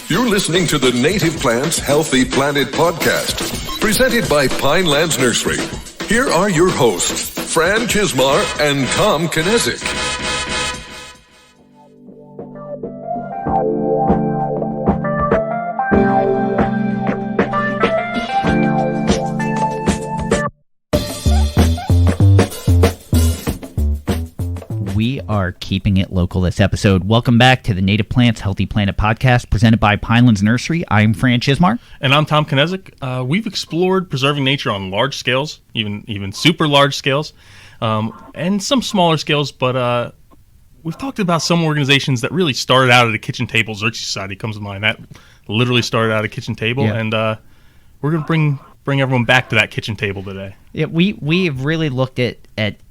You're listening to the Native Plants Healthy Planet podcast, presented by Pinelands Nursery. Here are your hosts, Fran Chismar and Tom Knezik. We are keeping it local this episode. Welcome back to the Native Plants Healthy Planet podcast presented by Pinelands Nursery. I'm Fran Chismar. And I'm Tom Knezik. We've explored preserving nature on large scales, even super large scales, and some smaller scales, but we've talked about some organizations that really started out at a kitchen table. Xerxes Society comes to mind. That literally started out at a kitchen table, and we're going to bring everyone back to that kitchen table today. Yeah, we have really looked at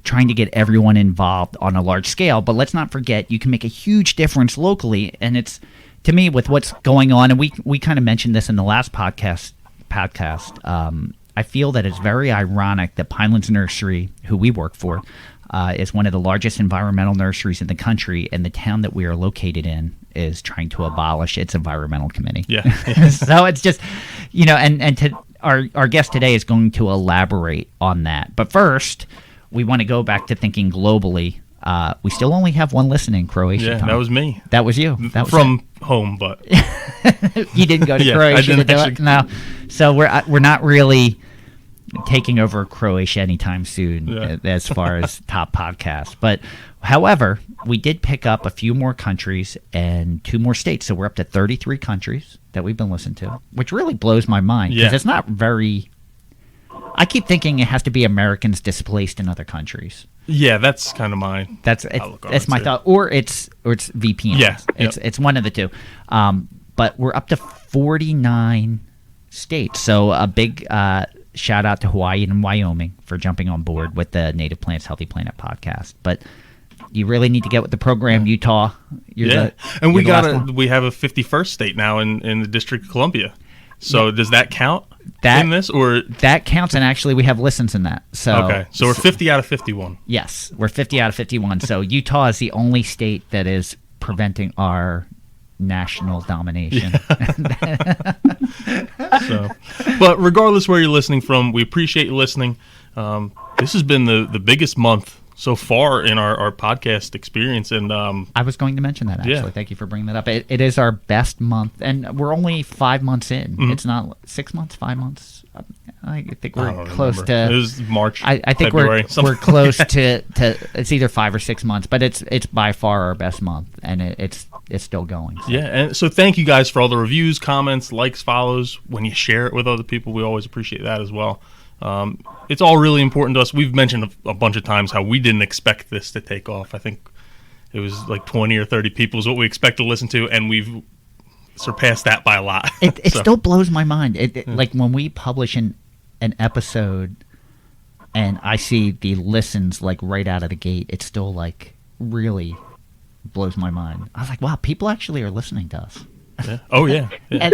trying to get everyone involved on a large scale, but let's not forget you can make a huge difference locally, and it's, to me, with what's going on, and we kind of mentioned this in the last podcast. I feel that it's very ironic that Pinelands Nursery, who we work for, is one of the largest environmental nurseries in the country, and the town that we are located in is trying to abolish its environmental committee. Yeah. So it's just, and to our guest today is going to elaborate on that. But first, we want to go back to thinking globally. We still only have one listener in Croatia. Yeah, Tom. that was me. That was you. That was from home, but you didn't go to Yeah, Croatia I didn't to do actually. it. No, so we're not really taking over Croatia anytime soon as far as top podcasts. But however, we did pick up a few more countries and 2 more states, so we're up to 33 countries that we've been listening to, which really blows my mind because it's not very. I keep thinking it has to be Americans displaced in other countries. Yeah, that's kind of mine. That's my thought, or it's VPN. Yeah, it's one of the two. But we're up to 49 states, so a big shout out to Hawaii and Wyoming for jumping on board with the Native Plants Healthy Planet podcast. But you really need to get with the program, Utah. And we have a 51st state now in the District of Columbia. So does that count in this, or that counts? And actually, we have listens in that. So okay, so we're 50 out of 51. Yes, we're 50 out of 51. So Utah is the only state that is preventing our national domination. But regardless where you're listening from, we appreciate you listening. This has been the biggest month so far in our podcast experience, and I was going to mention that actually. Thank you for bringing that up. It is our best month, and we're only 5 months in. Mm-hmm. It's not 6 months, 5 months. I think we're close to. It was March. I think February, we're close to. It's either 5 or 6 months, but it's by far our best month, and it's still going. So. Yeah, and so thank you guys for all the reviews, comments, likes, follows. When you share it with other people, we always appreciate that as well. It's all really important to us. We've mentioned a bunch of times how we didn't expect this to take off. I think it was like 20 or 30 people is what we expect to listen to, and we've surpassed that by a lot. It still blows my mind. Like when we publish an episode and I see the listens like right out of the gate, it still like really blows my mind. I was like, wow, people actually are listening to us. Yeah. Oh yeah, and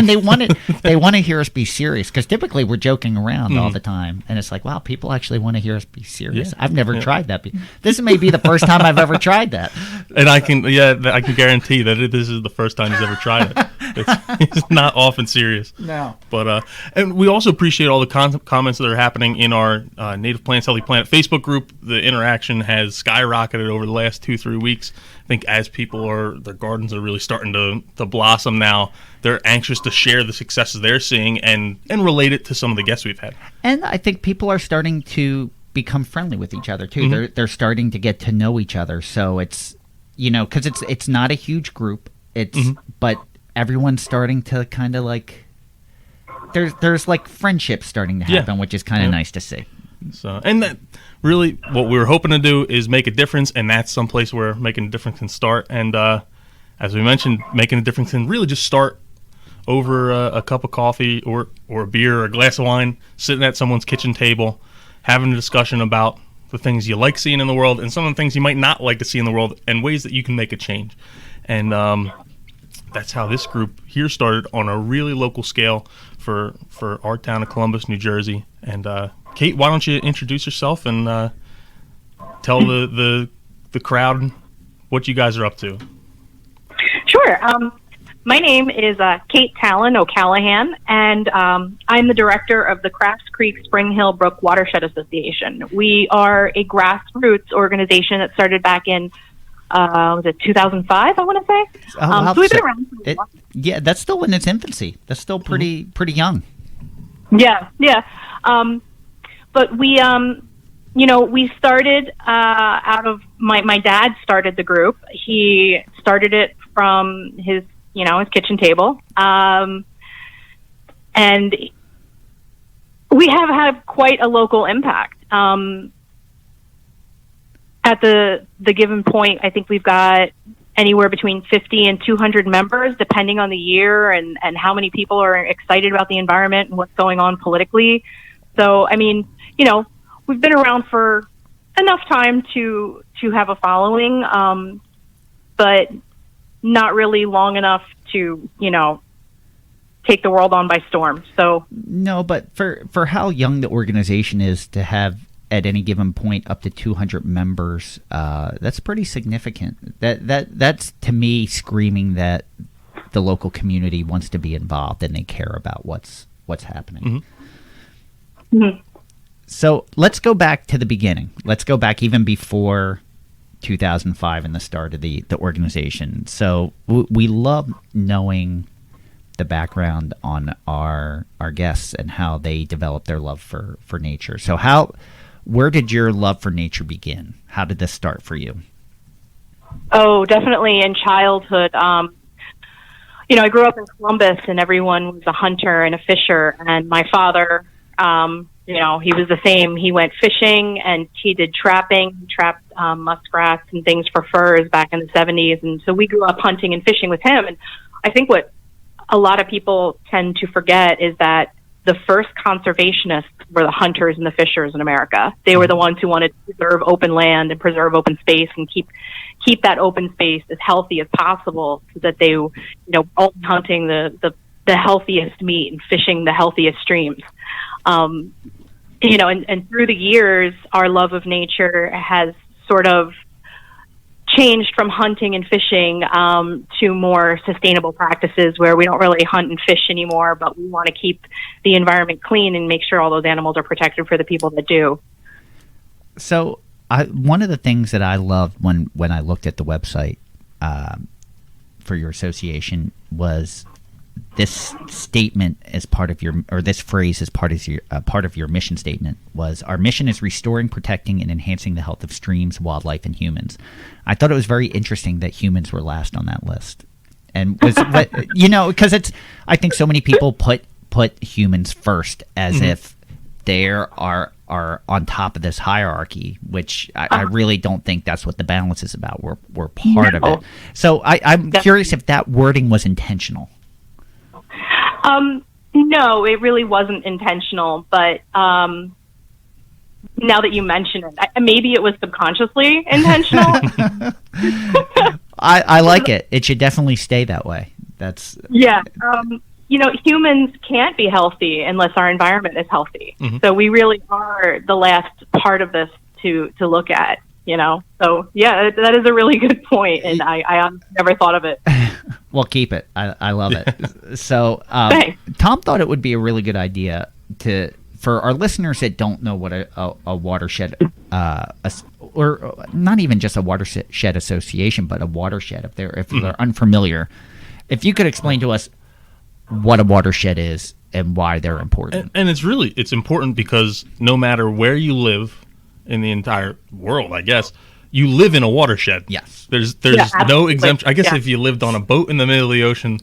they want to hear us be serious, because typically we're joking around all the time, and it's like, wow, people actually want to hear us be serious. I've never tried that. This may be the first time I've ever tried that, and I can guarantee that this is the first time he's ever tried it. It's not often serious. No, but and we also appreciate all the comments that are happening in our Native Plants Healthy Planet Facebook group. The interaction has skyrocketed over the last 2-3 weeks. I think as their gardens are really starting to blossom now, they're anxious to share the successes they're seeing and relate it to some of the guests we've had. And I think people are starting to become friendly with each other too. Mm-hmm. They're starting to get to know each other. So it's, because it's not a huge group. But everyone's starting to kind of like there's like friendships starting to happen, which is kind of nice to see. So, and that really what we were hoping to do is make a difference, and that's someplace where making a difference can start. And as we mentioned, making a difference can really just start over a cup of coffee or a beer or a glass of wine, sitting at someone's kitchen table, having a discussion about the things you like seeing in the world and some of the things you might not like to see in the world, and ways that you can make a change. And that's how this group here started, on a really local scale for our town of Columbus, New Jersey. And Kate, why don't you introduce yourself and tell the crowd what you guys are up to? Sure. My name is Kate Talon O'Callahan, and I'm the director of the Crafts Creek Spring Hill Brook Watershed Association. We are a grassroots organization that started back in, was it 2005, I want to say? So we've been around for a while. Yeah, that's still in its infancy. That's still pretty young. Yeah. But we, we started out of, my dad started the group. He started it from his kitchen table. And we have had quite a local impact. At the given point, I think we've got anywhere between 50 and 200 members, depending on the year and how many people are excited about the environment and what's going on politically. So, I mean, we've been around for enough time to have a following, but not really long enough to, take the world on by storm. So no, but for how young the organization is to have at any given point up to 200 members, that's pretty significant. That's to me screaming that the local community wants to be involved and they care about what's happening. Mm-hmm. Mm-hmm. So let's go back to the beginning. Let's go back even before 2005 and the start of the organization. So we love knowing the background on our guests and how they developed their love for nature. So where did your love for nature begin? How did this start for you? Oh, definitely in childhood. I grew up in Columbus and everyone was a hunter and a fisher, and my father, he was the same. He went fishing and he did trapping, trapped muskrats and things for furs back in the 70s. And so we grew up hunting and fishing with him. And I think what a lot of people tend to forget is that the first conservationists were the hunters and the fishers in America. They were the ones who wanted to preserve open land and preserve open space and keep that open space as healthy as possible, so that they, only hunting the healthiest meat and fishing the healthiest streams. And through the years, our love of nature has sort of changed from hunting and fishing to more sustainable practices where we don't really hunt and fish anymore, but we want to keep the environment clean and make sure all those animals are protected for the people that do. So one of the things that I loved when I looked at the website for your association was this statement as part of this phrase as part of your mission statement was, our mission is restoring, protecting, and enhancing the health of streams, wildlife, and humans. I thought it was very interesting that humans were last on that list, and because I think so many people put humans first as if they are on top of this hierarchy, which I really don't think that's what the balance is about. We're part of it. So I'm curious if that wording was intentional. No, it really wasn't intentional, but now that you mention it, maybe it was subconsciously intentional. I like it. It should definitely stay that way. Humans can't be healthy unless our environment is healthy. Mm-hmm. So we really are the last part of this to look at. So yeah, that is a really good point, and I never thought of it. Well, keep it. I love it. So Tom thought it would be a really good idea for our listeners that don't know what a watershed, or not even just a watershed association, but a watershed, if they're unfamiliar, if you could explain to us what a watershed is and why they're important. And it's important because no matter where you live in the entire world, I guess, you live in a watershed. Yes. There's no exemption. I guess if you lived on a boat in the middle of the ocean,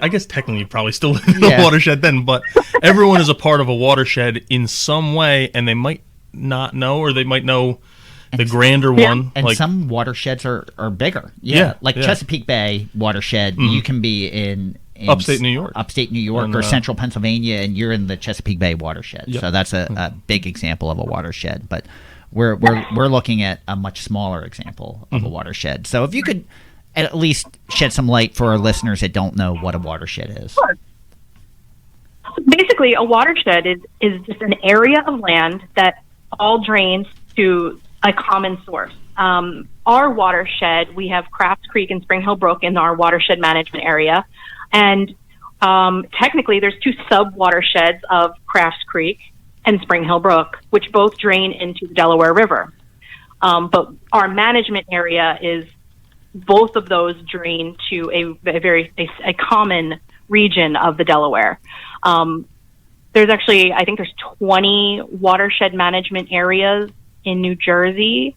I guess technically you probably still live in a watershed then, but everyone is a part of a watershed in some way, and they might not know, or they might know the grander one. And some watersheds are bigger. Chesapeake Bay watershed, you can be in upstate New York, or central Pennsylvania, and you're in the Chesapeake Bay watershed. Yep. So that's a big example of a watershed. But we're looking at a much smaller example of a watershed. So if you could at least shed some light for our listeners that don't know what a watershed is. Sure. Basically, a watershed is just an area of land that all drains to a common source. our watershed, we have Crafts Creek and Spring Hill Brook in our watershed management area. And technically, there's 2 sub-watersheds of Crafts Creek and Spring Hill Brook, which both drain into the Delaware River. But our management area is both of those drain to a common region of the Delaware. There's actually, I think there's 20 watershed management areas in New Jersey.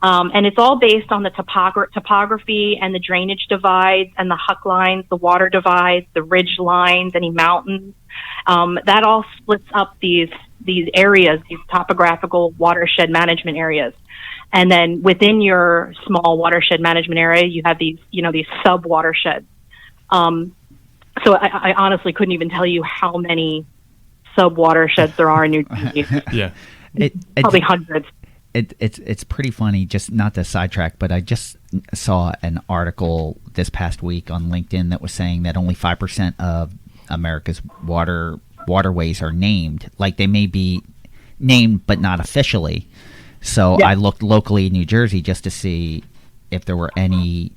And it's all based on the topography and the drainage divides and the huck lines, the water divides, the ridge lines, any mountains. That all splits up these areas, these topographical watershed management areas. And then within your small watershed management area, you have these sub watersheds. So I honestly couldn't even tell you how many sub watersheds there are in New Jersey. Yeah, probably hundreds. It's pretty funny, just not to sidetrack, but I just saw an article this past week on LinkedIn that was saying that only 5% of America's waterways are named. Like, they may be named but not officially. So I looked locally in New Jersey just to see if there were any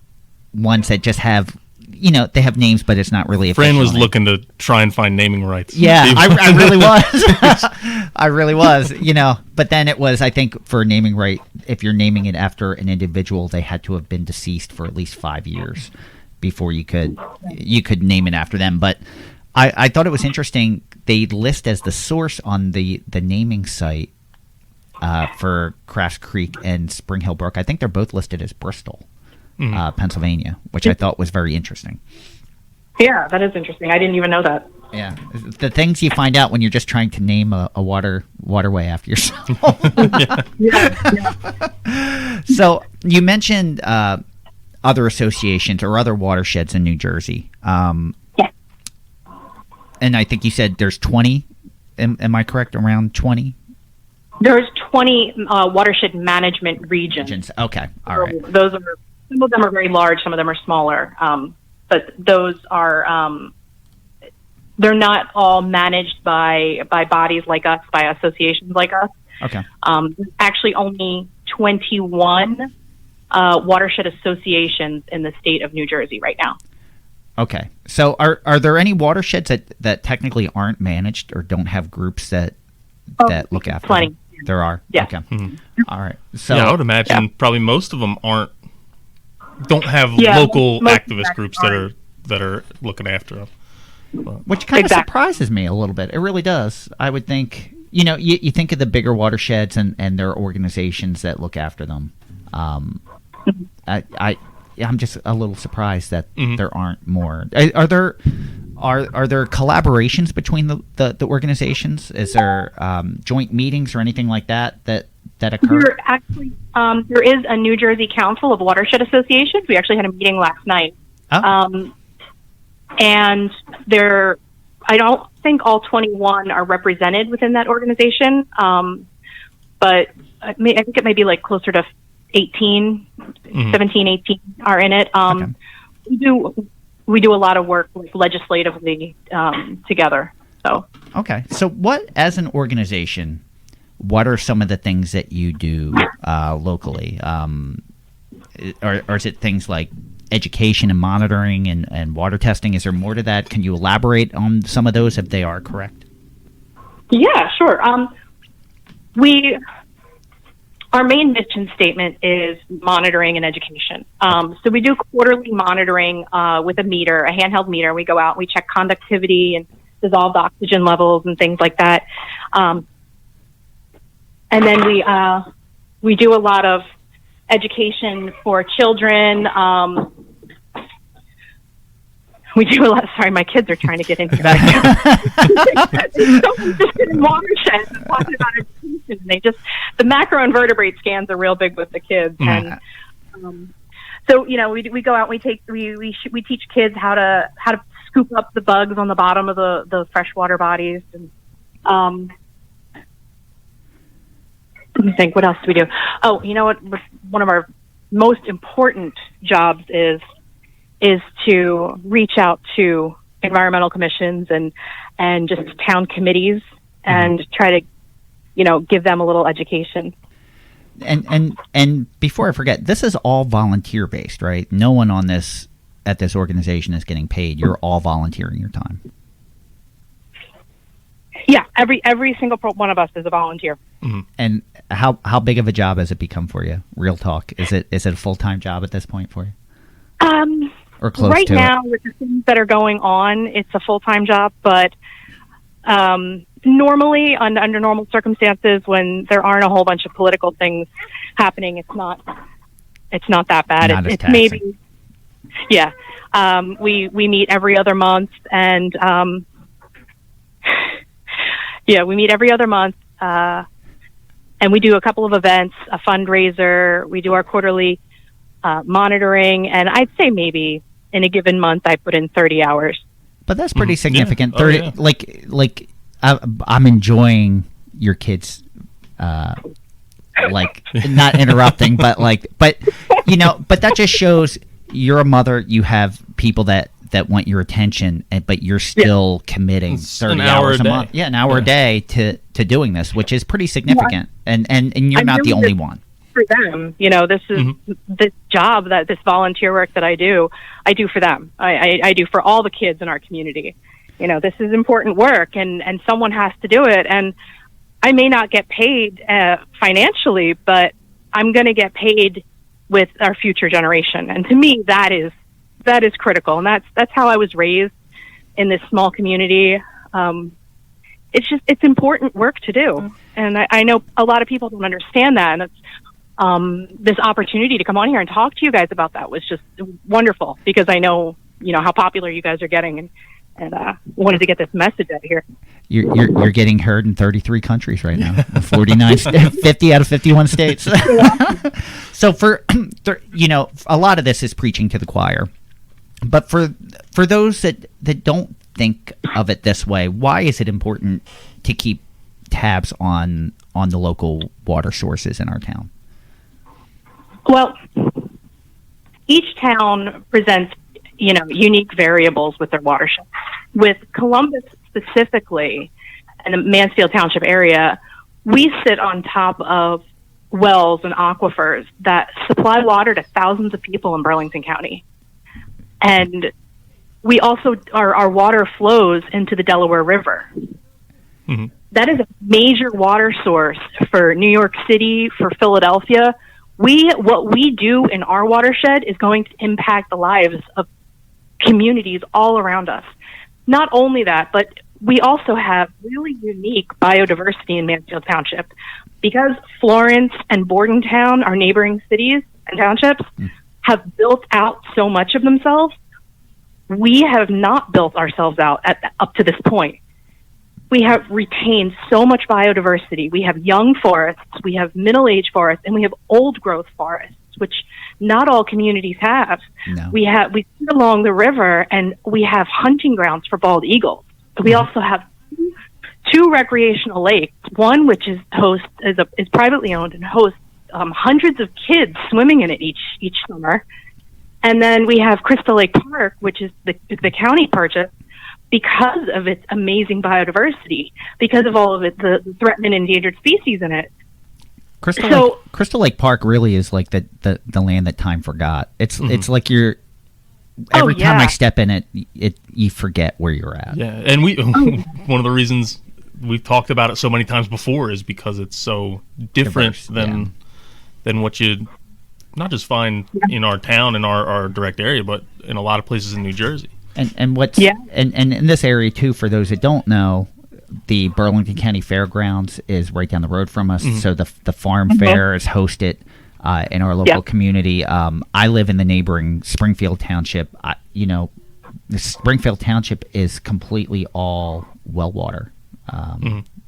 ones that just have, they have names, but it's not really official. Fran was looking to try and find naming rights. Yeah, I really was. I really was, But then it was, I think, for naming right, if you're naming it after an individual, they had to have been deceased for at least 5 years before you could name it after them. But I thought it was interesting. They list as the source on the naming site for Crafts Creek and Spring Hill Brook. I think they're both listed as Bristol, Pennsylvania, which I thought was very interesting. Yeah, that is interesting. I didn't even know that. Yeah, the things you find out when you're just trying to name a waterway after yourself. Yeah. So you mentioned other associations or other watersheds in New Jersey. Yeah. And I think you said there's 20. Am I correct? Around 20? There's 20 watershed management regions. Okay, all right. Those are, some of them are very large, some of them are smaller. But those are, they're not all managed by bodies like us, by associations like us. Okay. Actually, only 21 watershed associations in the state of New Jersey right now. Okay. So are there any watersheds that technically aren't managed or don't have groups that look after plenty. them? There are? Yeah. Okay. Mm-hmm. All right. So I would imagine probably most of them don't have local activist groups that are looking after them. Which kind of surprises me a little bit. It really does. I would think, you think of the bigger watersheds and their organizations that look after them. I'm just a little surprised that there aren't more. Are there collaborations between the organizations? Is there joint meetings or anything like that occur? There is a New Jersey Council of Watershed Associations. We actually had a meeting last night. Oh. And I don't think all 21 are represented within that organization, but I think it may be like closer to 17, 18 are in it. Okay. We do a lot of work legislatively together. So okay. So what, as an organization, what are some of the things that you do locally? Or is it things like education and monitoring and water testing? Is there more to that? Can you elaborate on some of those if they are correct? Yeah, sure. Our main mission statement is monitoring and education. So we do quarterly monitoring with a handheld meter. We go out, we check conductivity and dissolved oxygen levels and things like that. And then we do a lot of education for children. We do a lot. Sorry, my kids are trying to get in here. So interested in watersheds and talking about education. The macroinvertebrate scans are real big with the kids, and so we go out. We teach kids how to scoop up the bugs on the bottom of the freshwater bodies. And let me think. What else do we do? Oh, you know what? One of our most important jobs is to reach out to environmental commissions and just town committees and try to, give them a little education. And before I forget, this is all volunteer based, right? No one on this at this organization is getting paid. You're all volunteering your time. Yeah, every single one of us is a volunteer. Mm-hmm. And how big of a job has it become for you? Real talk. Is it a full-time job at this point for you? Or close right to now, it? with the things that are going on, it's a full-time job. But normally, under normal circumstances, when there aren't a whole bunch of political things happening, it's not that bad. Not as It's taxing. maybe, yeah. We meet every other month, and yeah, we meet every other month, and we do a couple of events, a fundraiser. We do our quarterly monitoring, and I'd say maybe in a given month I put in 30 hours. But that's pretty significant. Yeah. Oh, 30, yeah. like I'm enjoying your kids, like not interrupting, but you know, but that just shows you're a mother. You have people that want your attention, but you're still committing It's 30 an hour hours a a day. month. Yeah, an hour a day to doing this, which is pretty significant. And you're I'm not the doing only this one. For them, you know, this is this job, this volunteer work that I do for them. I do for all the kids in our community. You know, this is important work, and someone has to do it. And I may not get paid financially, but I'm going to get paid with our future generation. And to me, that is critical. And that's how I was raised in this small community. It's important work to do. And I know a lot of people don't understand that. And it's, this opportunity to come on here and talk to you guys about that was just wonderful, because I know, you know, how popular you guys are getting, and wanted to get this message out here. You're getting heard in 33 countries right now, 49, 50 out of 51 states. So you know, a lot of this is preaching to the choir. But for those that don't think of it this way, why is it important to keep tabs on the local water sources in our town? Well, each town presents, you know, unique variables with their watershed. With Columbus specifically, and the Mansfield Township area, we sit on top of wells and aquifers that supply water to thousands of people in Burlington County. And we also, our water flows into the Delaware River. Mm-hmm. That is a major water source for New York City, for Philadelphia. What we do in our watershed is going to impact the lives of communities all around us. Not only that, but we also have really unique biodiversity in Mansfield Township. Because Florence and Bordentown, our neighboring cities and townships, have built out so much of themselves, we have not built ourselves out up to this point. We have retained so much biodiversity. We have young forests, we have middle-aged forests, and we have old-growth forests, which not all communities have. No. We sit along the river, and we have hunting grounds for bald eagles. We also have two recreational lakes. One, which is privately owned and hosts hundreds of kids swimming in it each summer. And then we have Crystal Lake Park, which is the county purchased because of its amazing biodiversity, because of all of it, the threatened and endangered species in it. Crystal Lake Park really is like the land that time forgot. It's like every time I step in it you forget where you're at. Yeah, and one of the reasons we've talked about it so many times before is because it's so different than what you not just find in our town, in our direct area, but in a lot of places in New Jersey. And in this area too, for those that don't know, the Burlington County Fairgrounds is right down the road from us. So the farm fair is hosted in our local community. I live in the neighboring Springfield Township. The Springfield Township is completely all well water.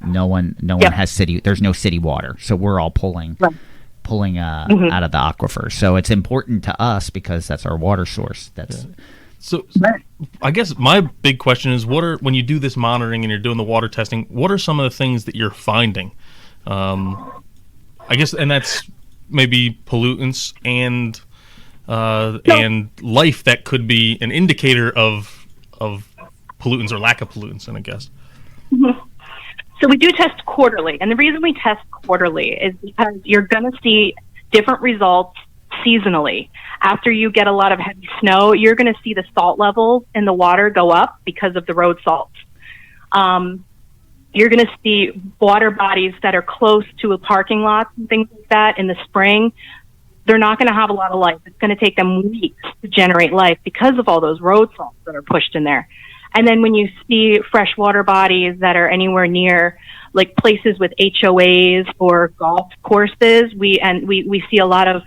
No one has city. There's no city water, so we're all pulling out of the aquifer. So it's important to us because that's our water source. So I guess my big question is, when you do this monitoring and you're doing the water testing, what are some of the things that you're finding? I guess, and that's maybe pollutants and life that could be an indicator of pollutants or lack of pollutants, and I guess. So we do test quarterly, and the reason we test quarterly is because you're going to see different results seasonally. After you get a lot of heavy snow, you're going to see the salt levels in the water go up because of the road salts. You're going to see water bodies that are close to a parking lot and things like that in the spring. They're not going to have a lot of life. It's going to take them weeks to generate life because of all those road salts that are pushed in there. And then when you see freshwater bodies that are anywhere near like places with HOAs or golf courses, we see a lot of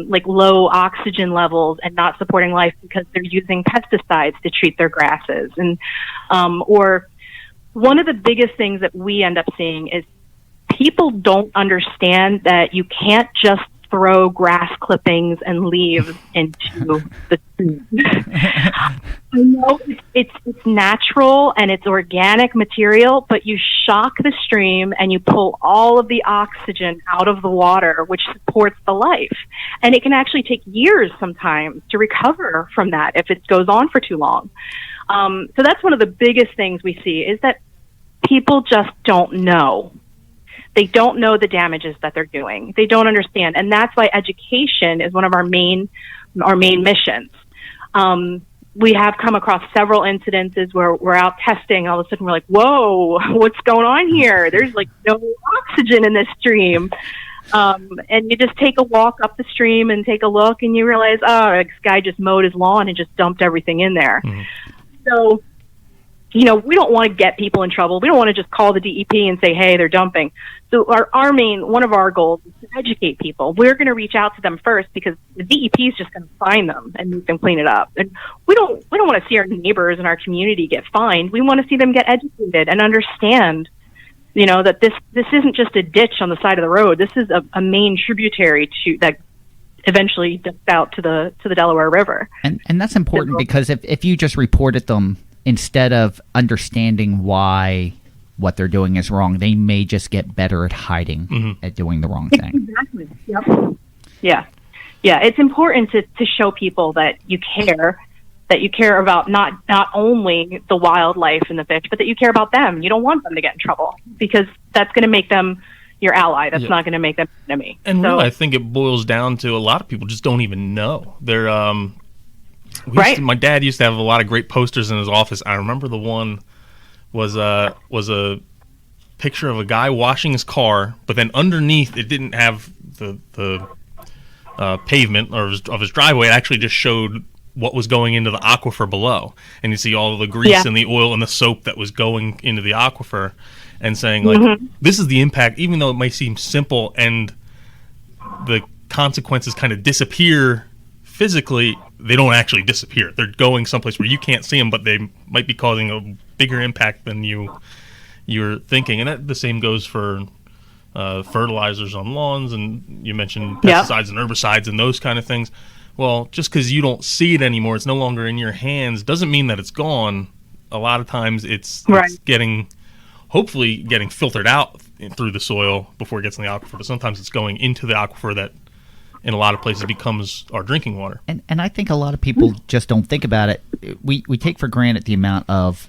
like low oxygen levels and not supporting life because they're using pesticides to treat their grasses. And or one of the biggest things that we end up seeing is people don't understand that you can't just throw grass clippings and leaves into the stream. I know it's natural and it's organic material, but you shock the stream and you pull all of the oxygen out of the water, which supports the life. And it can actually take years sometimes to recover from that if it goes on for too long. So that's one of the biggest things we see is that people just don't know. They don't know the damages that they're doing. They don't understand. And that's why education is one of our main missions. We have come across several incidences where we're out testing. All of a sudden we're like, whoa, what's going on here? There's like no oxygen in this stream. And you just take a walk up the stream and take a look and you realize, oh, this guy just mowed his lawn and just dumped everything in there. Mm-hmm. So, we don't want to get people in trouble. We don't want to just call the DEP and say, hey, they're dumping. So one of our goals is to educate people. We're going to reach out to them first because the DEP is just going to find them and make them clean it up. And we don't want to see our neighbors and our community get fined. We want to see them get educated and understand, that this isn't just a ditch on the side of the road. This is a main tributary that eventually ducks out to the Delaware River. And that's important because if you just reported them, instead of understanding why what they're doing is wrong, they may just get better at hiding, at doing the wrong thing. Exactly. Yep. Yeah. Yeah. It's important to show people that you care about not only the wildlife and the fish, but that you care about them. You don't want them to get in trouble because that's going to make them your ally. That's not going to make them an enemy. And really, I think it boils down to a lot of people just don't even know. They're, right. My dad used to have a lot of great posters in his office. I remember the one was a picture of a guy washing his car, but then underneath it didn't have the pavement of his driveway. It actually just showed what was going into the aquifer below, and you see all of the grease and the oil and the soap that was going into the aquifer, and saying like, this is the impact. Even though it might seem simple and the consequences kind of disappear physically, they don't actually disappear. They're going someplace where you can't see them, but they might be causing a bigger impact than you're thinking. And that the same goes for fertilizers on lawns, and you mentioned pesticides and herbicides and those kind of things. Well, just because you don't see it anymore, it's no longer in your hands, doesn't mean that it's gone. A lot of times it's hopefully getting filtered out through the soil before it gets in the aquifer, but sometimes it's going into the aquifer that in a lot of places becomes our drinking water. And I think a lot of people just don't think about it. We take for granted the amount of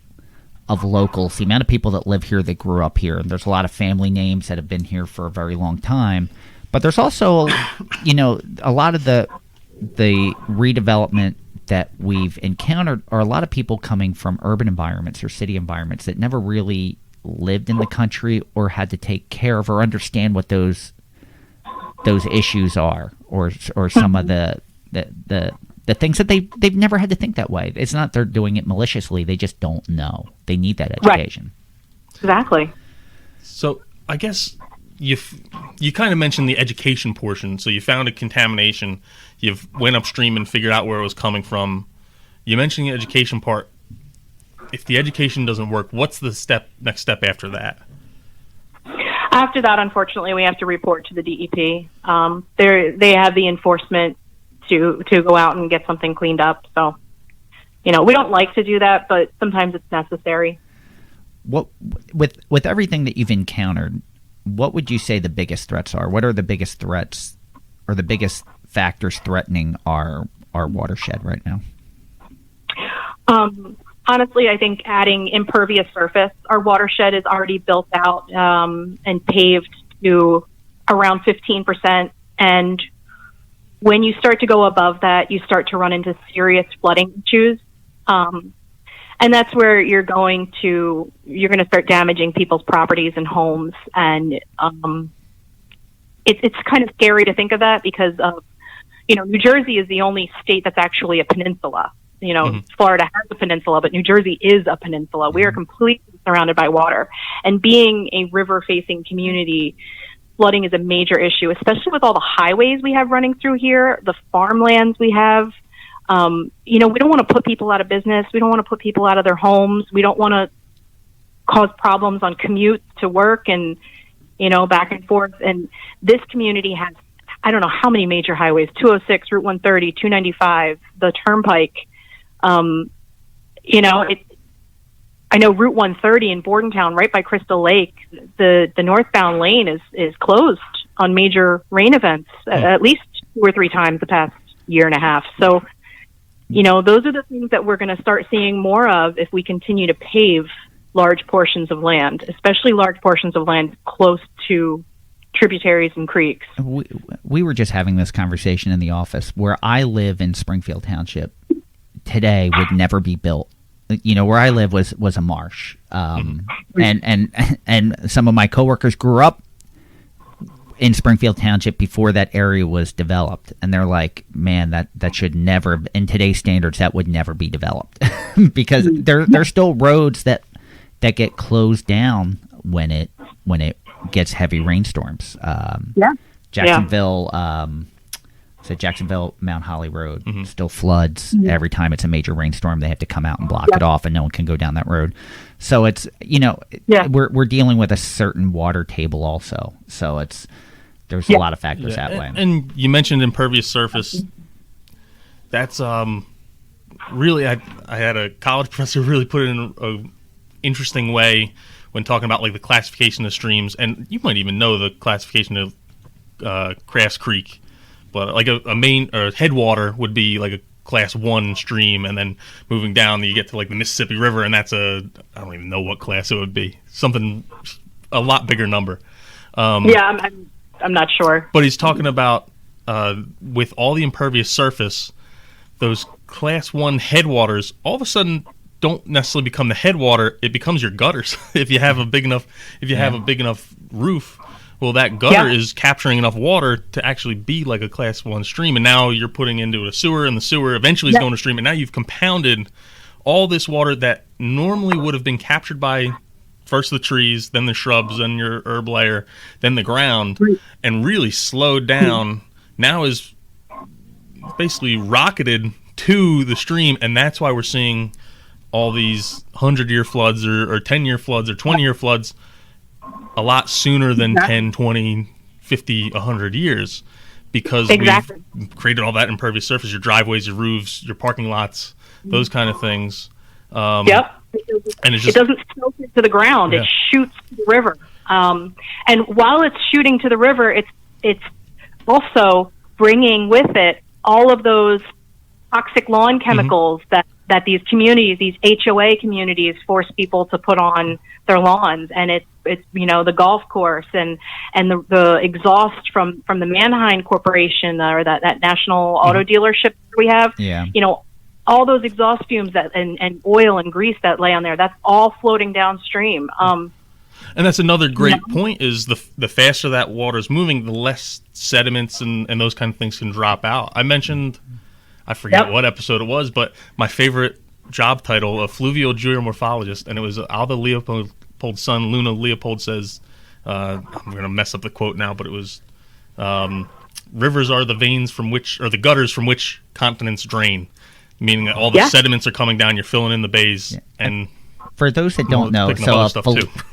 locals, the amount of people that live here that grew up here. And there's a lot of family names that have been here for a very long time. But there's also, a lot of the redevelopment that we've encountered are a lot of people coming from urban environments or city environments that never really lived in the country or had to take care of or understand what those issues are, or some of the things that they've never had to think that way. It's not they're doing it maliciously; they just don't know. They need that education. Right. Exactly. So I guess you kind of mentioned the education portion. So you found a contamination, you went upstream and figured out where it was coming from. You mentioned the education part. If the education doesn't work, what's the next step after that? After that, unfortunately, we have to report to the DEP. They have the enforcement to go out and get something cleaned up. So, we don't like to do that, but sometimes it's necessary. What with everything that you've encountered, what would you say the biggest threats are? What are the biggest threats or the biggest factors threatening our watershed right now? honestly, I think adding impervious surface. Our watershed is already built out and paved to around 15%. And when you start to go above that, you start to run into serious flooding issues. And that's where you're going to start damaging people's properties and homes. And it's kind of scary to think of that because of, New Jersey is the only state that's actually a peninsula. Florida has a peninsula, but New Jersey is a peninsula. We are completely surrounded by water. And being a river-facing community, flooding is a major issue, especially with all the highways we have running through here, the farmlands we have. We don't want to put people out of business. We don't want to put people out of their homes. We don't want to cause problems on commutes to work and, back and forth. And this community has, I don't know how many major highways, 206, Route 130, 295, the Turnpike. I know Route 130 in Bordentown, right by Crystal Lake, the northbound lane is closed on major rain events at least 2 or 3 times the past year and a half. So, those are the things that we're going to start seeing more of if we continue to pave large portions of land, especially large portions of land close to tributaries and creeks. We were just having this conversation in the office. Where I live in Springfield Township today would never be built. Where I live was a marsh. And some of my coworkers grew up in Springfield Township before that area was developed, and they're like, man, that should never, in today's standards, that would never be developed. Because there's still roads that get closed down when it gets heavy rainstorms. Jacksonville, Jacksonville Mount Holly Road still floods every time it's a major rainstorm. They have to come out and block it off, and no one can go down that road. So it's we're dealing with a certain water table also. So there's a lot of factors that way. And you mentioned impervious surface. That's really I had a college professor really put it in a interesting way when talking about like the classification of streams, and you might even know the classification of Crafts Creek. But like a main or headwater would be like a class 1 stream, and then moving down you get to like the Mississippi River, and that's I don't even know what class it would be. Something a lot bigger number. I'm not sure. But he's talking about with all the impervious surface, those class 1 headwaters all of a sudden don't necessarily become the headwater. It becomes your gutters if you have a big enough roof. Well, that gutter is capturing enough water to actually be like a class 1 stream, and now you're putting into a sewer, and the sewer eventually is going to stream, and now you've compounded all this water that normally would have been captured by first the trees, then the shrubs, then your herb layer, then the ground, and really slowed down. Now is basically rocketed to the stream, and that's why we're seeing all these 100-year floods or 10-year floods or 20-year floods a lot sooner than 10, 20, 50, 100 years, because we've created all that impervious surface, your driveways, your roofs, your parking lots, those kind of things. And it doesn't soak into the ground. It shoots to the river. And while it's shooting to the river, it's also bringing with it all of those toxic lawn chemicals that these communities, these HOA communities, force people to put on their lawns. And it's the golf course and the exhaust from the Manheim Corporation or that national auto dealership we have. All those exhaust fumes and oil and grease that lay on there, that's all floating downstream. And that's another great point, is the faster that water's moving, the less sediments and those kind of things can drop out. I mentioned, I forget what episode it was, but my favorite job title, a fluvial geomorphologist, and it was Alda Leopold's son, Luna Leopold, says, I'm going to mess up the quote now, but it was, rivers are the veins from which, or the gutters from which continents drain, meaning that all the sediments are coming down, you're filling in the bays, and for those that don't know, so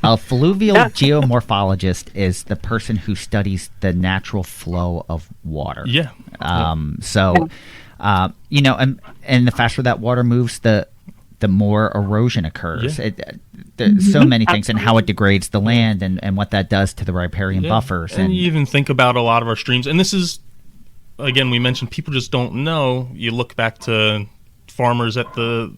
a fluvial geomorphologist is the person who studies the natural flow of water. And the faster that water moves, the more erosion occurs. There's so many things, and how it degrades the land, and what that does to the riparian buffers. And you even think about a lot of our streams, and this is, again, we mentioned people just don't know. You look back to farmers at the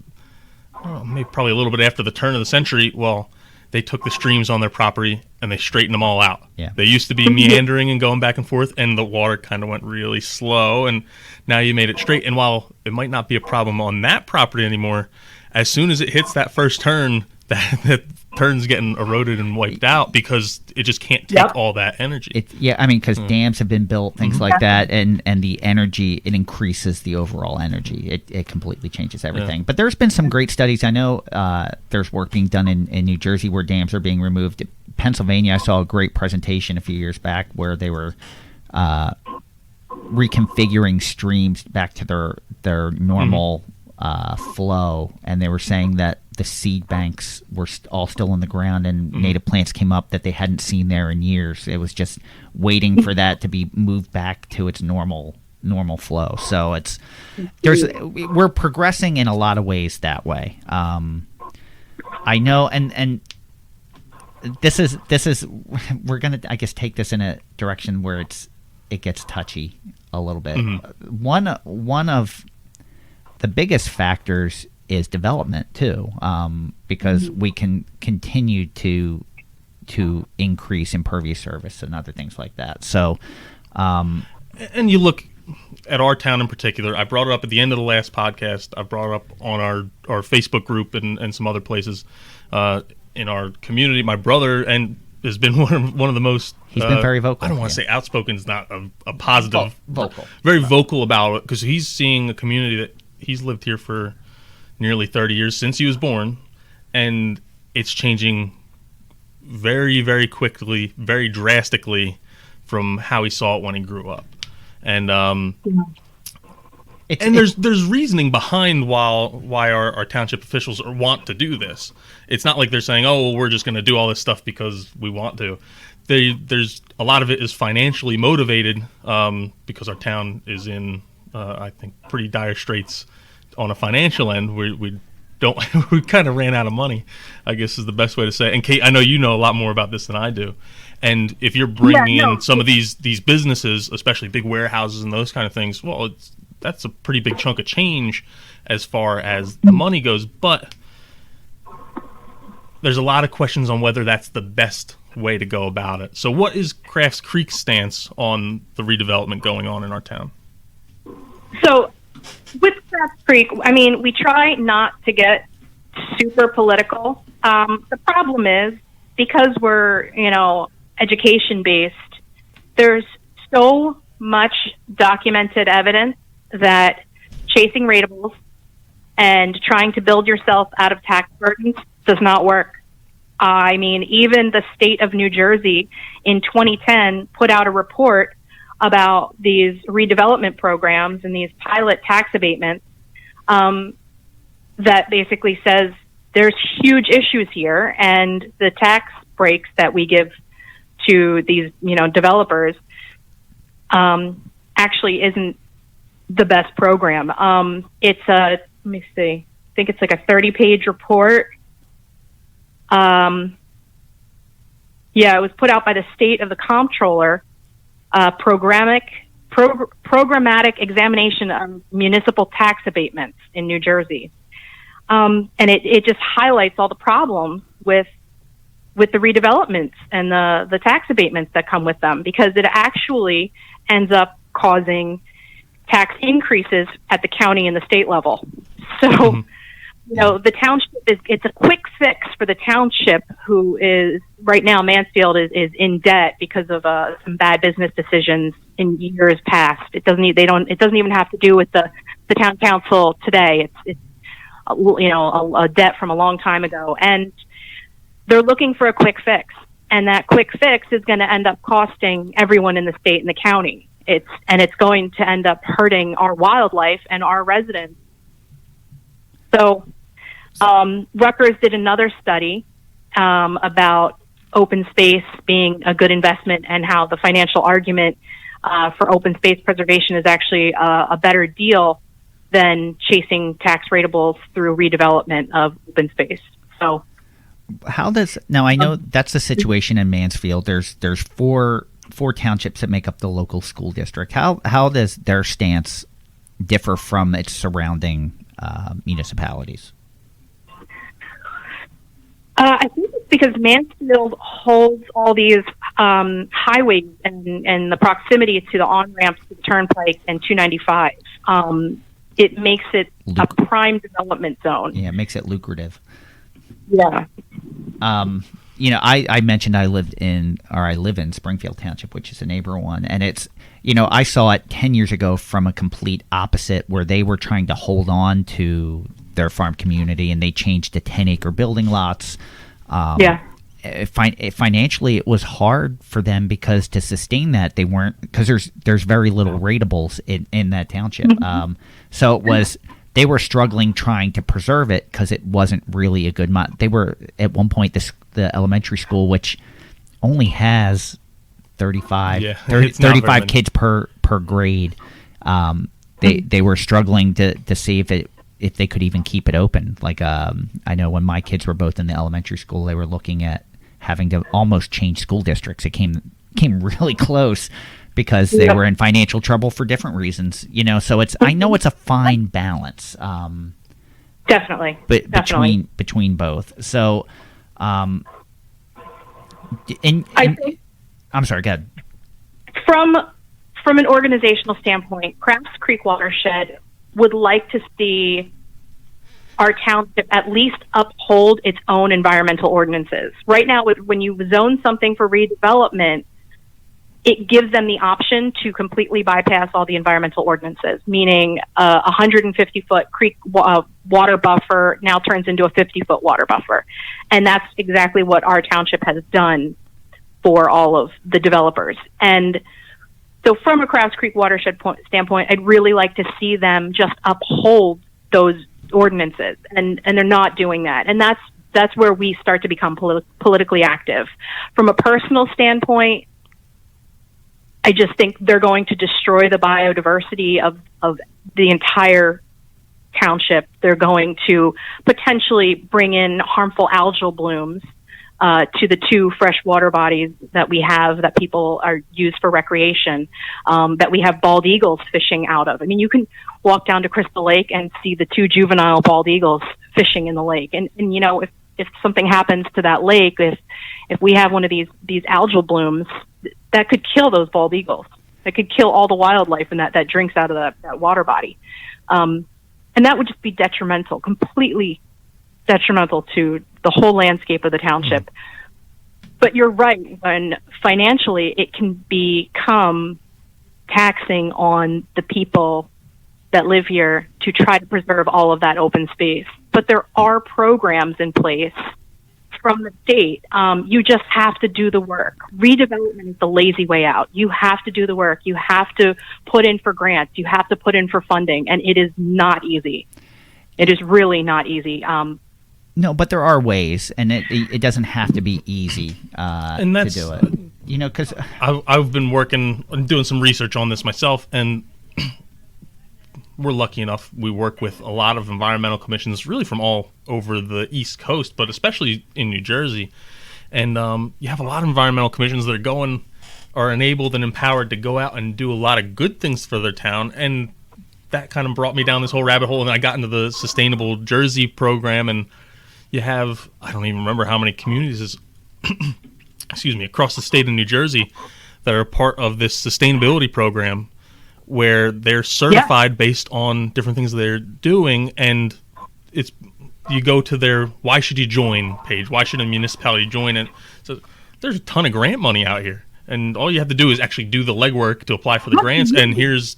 maybe probably a little bit after the turn of the century, well, they took the streams on their property and they straightened them all out. Yeah. They used to be meandering and going back and forth, and the water kind of went really slow, and now you made it straight. And while it might not be a problem on that property anymore, as soon as it hits that first turn, that turn's getting eroded and wiped out because it just can't take all that energy. Because dams have been built, things like that, and the energy, it increases the overall energy. It completely changes everything. But there's been some great studies. I know there's work being done in New Jersey where dams are being removed. Pennsylvania, I saw a great presentation a few years back where they were reconfiguring streams back to their normal flow, and they were saying that the seed banks were all still in the ground, and native plants came up that they hadn't seen there in years. It was just waiting for that to be moved back to its normal flow. So we're progressing in a lot of ways that way. I know, and this is we're gonna, I guess, take this in a direction where it gets touchy a little bit. One of the biggest factors is development too, because we can continue to increase impervious surface and other things like that. So, and you look at our town in particular. I brought it up at the end of the last podcast. I brought it up on our Facebook group and some other places in our community. My brother has been one of the most. He's been very vocal. I don't want to say outspoken is not a positive. Vocal. Very vocal about it, because he's seeing a community that he's lived here for nearly 30 years since he was born, and it's changing very, very quickly, very drastically from how he saw it when he grew up. And there's reasoning behind why our township officials want to do this. It's not like they're saying, oh, well, we're just going to do all this stuff because we want to. There's a lot of it is financially motivated, because our town is in, I think, pretty dire straits on a financial end. We kind of ran out of money, I guess is the best way to say it. And Kate, I know you know a lot more about this than I do. And if you're bringing in some of these businesses, especially big warehouses and those kind of things, well, that's a pretty big chunk of change as far as the money goes. But there's a lot of questions on whether that's the best way to go about it. So what is Crafts Creek's stance on the redevelopment going on in our town? So with Crafts Creek, I mean, we try not to get super political. The problem is, because we're, education-based, there's so much documented evidence that chasing ratables and trying to build yourself out of tax burdens does not work. I mean, even the state of New Jersey in 2010 put out a report about these redevelopment programs and these pilot tax abatements that basically says there's huge issues here, and the tax breaks that we give to these, developers actually isn't the best program. It's let me see, I think it's like a 30-page report. It was put out by the state of the comptroller, programmatic examination of municipal tax abatements in New Jersey. And it just highlights all the problems with the redevelopments and the tax abatements that come with them, because it actually ends up causing tax increases at the county and the state level. So, the township it's a quick fix for the township, who is right now, Mansfield is in debt because of some bad business decisions in years past. It doesn't even have to do with the town council today. It's a debt from a long time ago, and they're looking for a quick fix, and that quick fix is going to end up costing everyone in the state and the county. It's going to end up hurting our wildlife and our residents. So, Rutgers did another study about open space being a good investment, and how the financial argument for open space preservation is actually a better deal than chasing tax ratables through redevelopment of open space. So, now I know that's the situation in Mansfield. There's four townships that make up the local school district. How does their stance differ from its surrounding municipalities? because Mansfield holds all these highways and the proximity to the on-ramps to the Turnpike and 295. It makes it a prime development zone. Yeah, it makes it lucrative. Yeah. I mentioned I live in Springfield Township, which is a neighbor one, and it's, I saw it 10 years ago from a complete opposite, where they were trying to hold on to their farm community, and they changed to 10-acre building lots. Financially, it was hard for them because to sustain that, because there's very little ratables in that township. So it was, they were struggling trying to preserve it because it wasn't really a good they were at one point the elementary school, which only has 35 kids per grade. They were struggling to see if they could even keep it open. Like I know when my kids were both in the elementary school, they were looking at having to almost change school districts. It came really close because they were in financial trouble for different reasons. So I know it's a fine balance. Definitely. But between both. So I'm sorry, go ahead. From an organizational standpoint, Crafts Creek Watershed would like to see our township at least uphold its own environmental ordinances. Right now, when you zone something for redevelopment, it gives them the option to completely bypass all the environmental ordinances, meaning a 150-foot creek water buffer now turns into a 50-foot water buffer. And that's exactly what our township has done for all of the developers. And so from a Crafts Creek Watershed standpoint, I'd really like to see them just uphold those ordinances, and they're not doing that. And that's where we start to become politically active. From a personal standpoint, I just think they're going to destroy the biodiversity of the entire township. They're going to potentially bring in harmful algal blooms to the two freshwater bodies that we have that people are used for recreation, that we have bald eagles fishing out of. I mean, you can walk down to Crystal Lake and see the two juvenile bald eagles fishing in the lake. And if something happens to that lake, if we have one of these algal blooms, that could kill those bald eagles. That could kill all the wildlife and that drinks out of that water body. And that would just be detrimental, completely detrimental to the whole landscape of the township. But you're right, when financially it can become taxing on the people that live here to try to preserve all of that open space. But there are programs in place from the state. You just have to do the work. Redevelopment is the lazy way out. You have to do the work. You have to put in for grants. You have to put in for funding. And it is not easy. It is really not easy. No, but there are ways, and it doesn't have to be easy to do it. Because I've been doing some research on this myself, and we're lucky enough. We work with a lot of environmental commissions, really from all over the East Coast, but especially in New Jersey. And you have a lot of environmental commissions that are enabled and empowered to go out and do a lot of good things for their town. And that kind of brought me down this whole rabbit hole, and I got into the Sustainable Jersey program, and you have, I don't even remember how many communities across the state of New Jersey that are part of this sustainability program, where they're certified based on different things they're doing. And you go to their why should you join page, why should a municipality join it. So there's a ton of grant money out here, and all you have to do is actually do the legwork to apply for the grants, and here's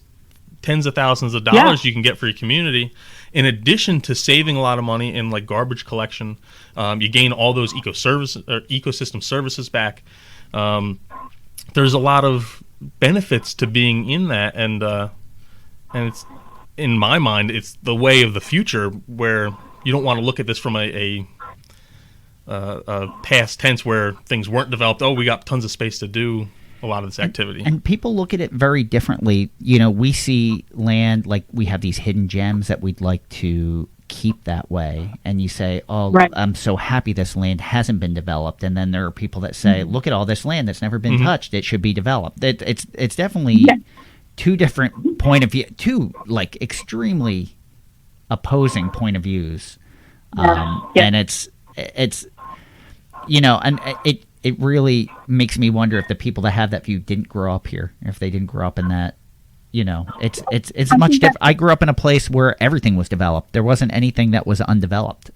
tens of thousands of dollars you can get for your community, in addition to saving a lot of money in like garbage collection. You gain all those ecosystem services back. There's a lot of benefits to being in that, and it's, in my mind, it's the way of the future, where you don't want to look at this from a past tense where things weren't developed. Oh, we got tons of space to do a lot of this activity. And people look at it very differently. We see land, like we have these hidden gems that we'd like to keep that way. And you say, oh, right, I'm so happy this land hasn't been developed. And then there are people that say, look at all this land that's never been touched. It should be developed. It's definitely two different point of view, two like extremely opposing point of views. And it's and it really makes me wonder if the people that have that view didn't grow up here, if they didn't grow up in that. It's much different. I grew up in a place where everything was developed. There wasn't anything that was undeveloped.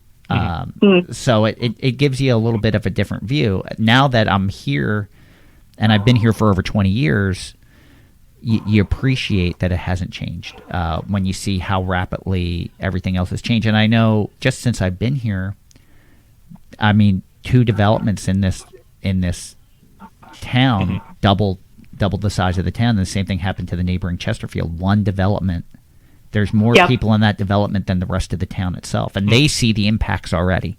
So it gives you a little bit of a different view. Now that I'm here, and I've been here for over 20 years, you appreciate that it hasn't changed when you see how rapidly everything else has changed. And I know just since I've been here, I mean, 2 developments in this town doubled the size of the town. And the same thing happened to the neighboring Chesterfield. 1 development. There's more people in that development than the rest of the town itself, and they see the impacts already.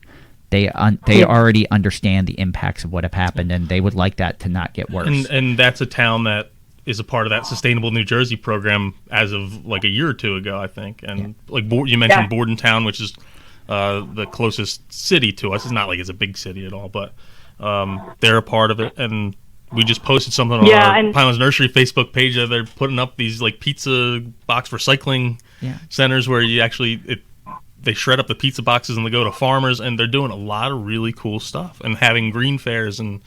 They already understand the impacts of what have happened, and they would like that to not get worse. And that's a town that is a part of that Sustainable New Jersey program as of like a year or 2 ago, I think. And like you mentioned Bordentown, which is the closest city to us. It's not like it's a big city at all, but they're a part of it. And we just posted something on our Pinelands Nursery Facebook page that they're putting up these like pizza box recycling centers where you actually they shred up the pizza boxes and they go to farmers, and they're doing a lot of really cool stuff and having green fairs and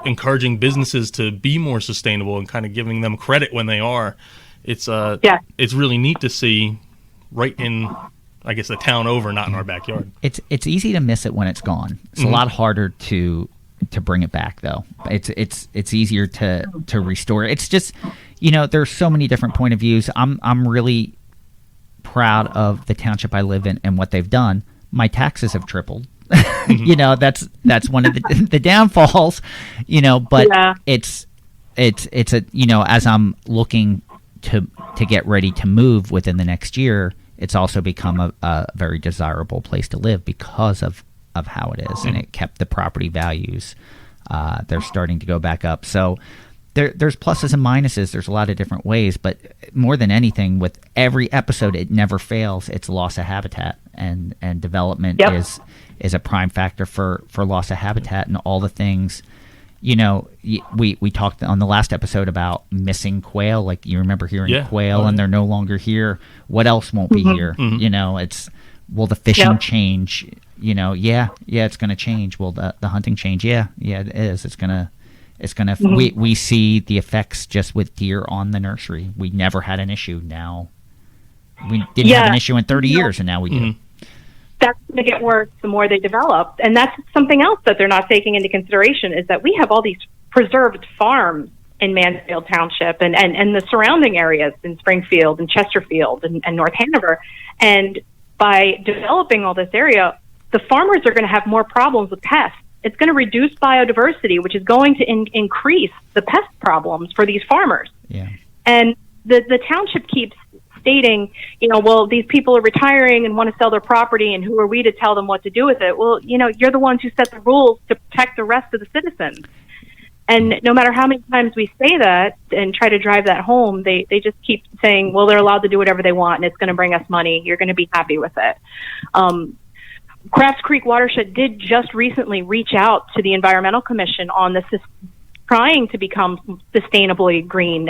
encouraging businesses to be more sustainable and kind of giving them credit when they are. It's really neat to see right in, I guess, the town over, not in our backyard. It's easy to miss it when it's gone. It's a lot harder to bring it back, though. It's easier to restore. It's just, there's so many different point of views. I'm really proud of the township I live in and what they've done. My taxes have tripled. That's one of the downfalls. But it's a as I'm looking to get ready to move within the next year, it's also become a very desirable place to live because of how it is, and it kept the property values. They're starting to go back up. So there's pluses and minuses. There's a lot of different ways, but more than anything, with every episode, it never fails. It's loss of habitat, and development is a prime factor for loss of habitat and all the things. We talked on the last episode about missing quail. Like, you remember hearing quail, and they're no longer here. What else won't be here? It's, will the fishing change? It's going to change. Will the hunting change? Yeah, it is. It's gonna. We see the effects just with deer on the nursery. We never had an issue. Now we didn't have an issue in 30 years, and now we do. That's going to get worse the more they develop. And that's something else that they're not taking into consideration, is that we have all these preserved farms in Mansfield Township and the surrounding areas in Springfield and Chesterfield and North Hanover. And by developing all this area, the farmers are going to have more problems with pests. It's going to reduce biodiversity, which is going to increase the pest problems for these farmers. Yeah. And the township keeps stating, well, these people are retiring and want to sell their property, and who are we to tell them what to do with it? Well, you're the ones who set the rules to protect the rest of the citizens. And no matter how many times we say that and try to drive that home, they just keep saying, well, they're allowed to do whatever they want, and it's going to bring us money. You're going to be happy with it. Crafts Creek Watershed did just recently reach out to the Environmental Commission on this, trying to become sustainably green.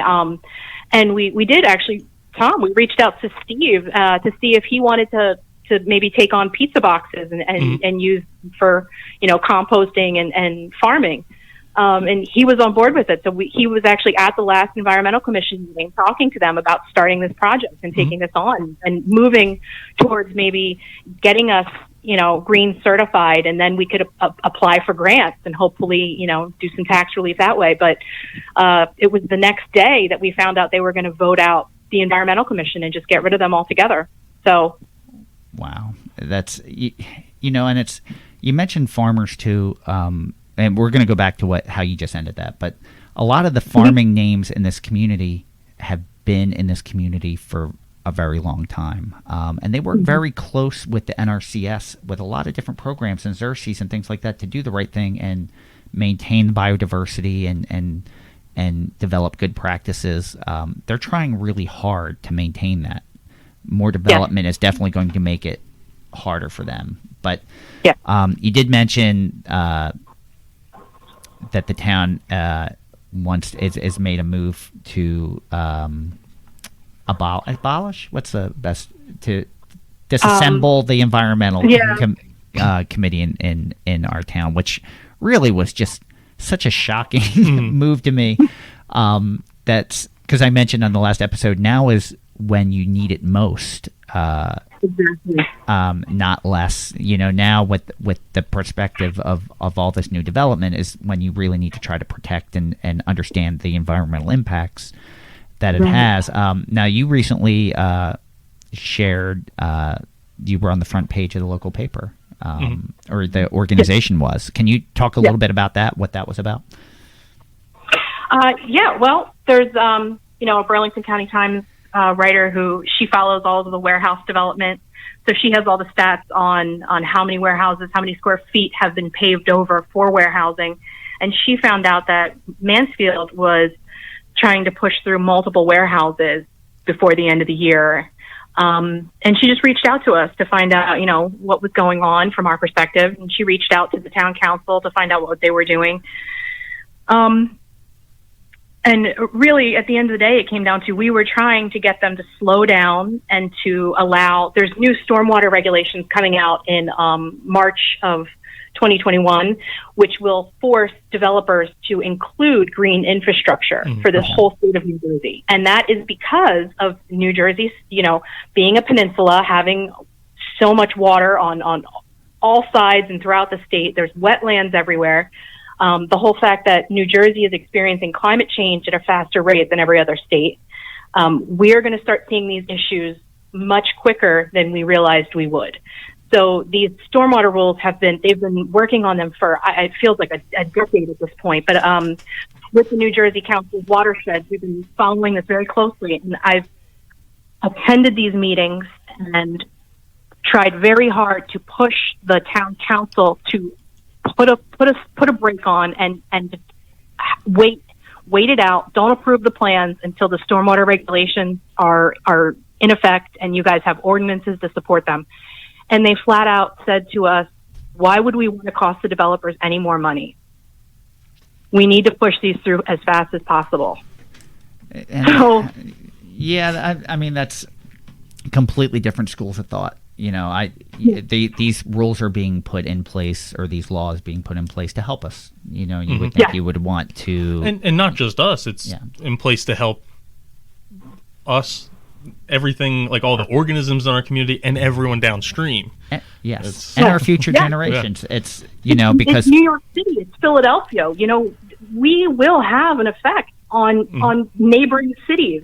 And we did actually, Tom, we reached out to Steve to see if he wanted to maybe take on pizza boxes and use for, composting and farming. And he was on board with it. So he was actually at the last Environmental Commission meeting talking to them about starting this project and taking this on and moving towards maybe getting us, green certified, and then we could apply for grants and hopefully, do some tax relief that way. But it was the next day that we found out they were going to vote out the Environmental Commission and just get rid of them altogether. So, wow, that's and it's, you mentioned farmers too, and we're going to go back to how you just ended that. But a lot of the farming names in this community have been in this community for a very long time, and they work very close with the NRCS with a lot of different programs and xerces and things like that to do the right thing and maintain biodiversity and develop good practices. They're trying really hard to maintain that. More development is definitely going to make it harder for them. But you did mention that the town once is made a move to abolish. What's the best, to disassemble the environmental committee in our town, which really was just such a shocking move to me. That's because I mentioned on the last episode, now is when you need it most. Exactly. Not less. Now with the perspective of all this new development is when you really need to try to protect and understand the environmental impacts that it has. Now, you recently shared, you were on the front page of the local paper, or the organization was. Can you talk a little bit about that, what that was about? Well, there's, a Burlington County Times writer who she follows all of the warehouse development. So she has all the stats on how many warehouses, how many square feet have been paved over for warehousing. And she found out that Mansfield was trying to push through multiple warehouses before the end of the year. And she just reached out to us to find out, what was going on from our perspective. And she reached out to the town council to find out what they were doing. And really, at the end of the day, it came down to we were trying to get them to slow down and to allow, there's new stormwater regulations coming out in March of 2021, which will force developers to include green infrastructure for this whole state of New Jersey. And that is because of New Jersey, being a peninsula, having so much water on all sides and throughout the state. There's wetlands everywhere. The whole fact that New Jersey is experiencing climate change at a faster rate than every other state. We're going to start seeing these issues much quicker than we realized we would. So these stormwater rules they've been working on them for, it feels like a decade at this point, but with the New Jersey Council's Watersheds, we've been following this very closely, and I've attended these meetings and tried very hard to push the town council to put a break on and wait it out. Don't approve the plans until the stormwater regulations are in effect and you guys have ordinances to support them. And they flat out said to us, why would we want to cost the developers any more money? We need to push these through as fast as possible. And, I mean, that's completely different schools of thought. These rules are being put in place, or these laws being put in place to help us. You would think you would want to, and not just us. It's in place to help us, everything, like all the organisms in our community and everyone downstream. And our future generations. It's because it's New York City, it's Philadelphia. We will have an effect on neighboring cities.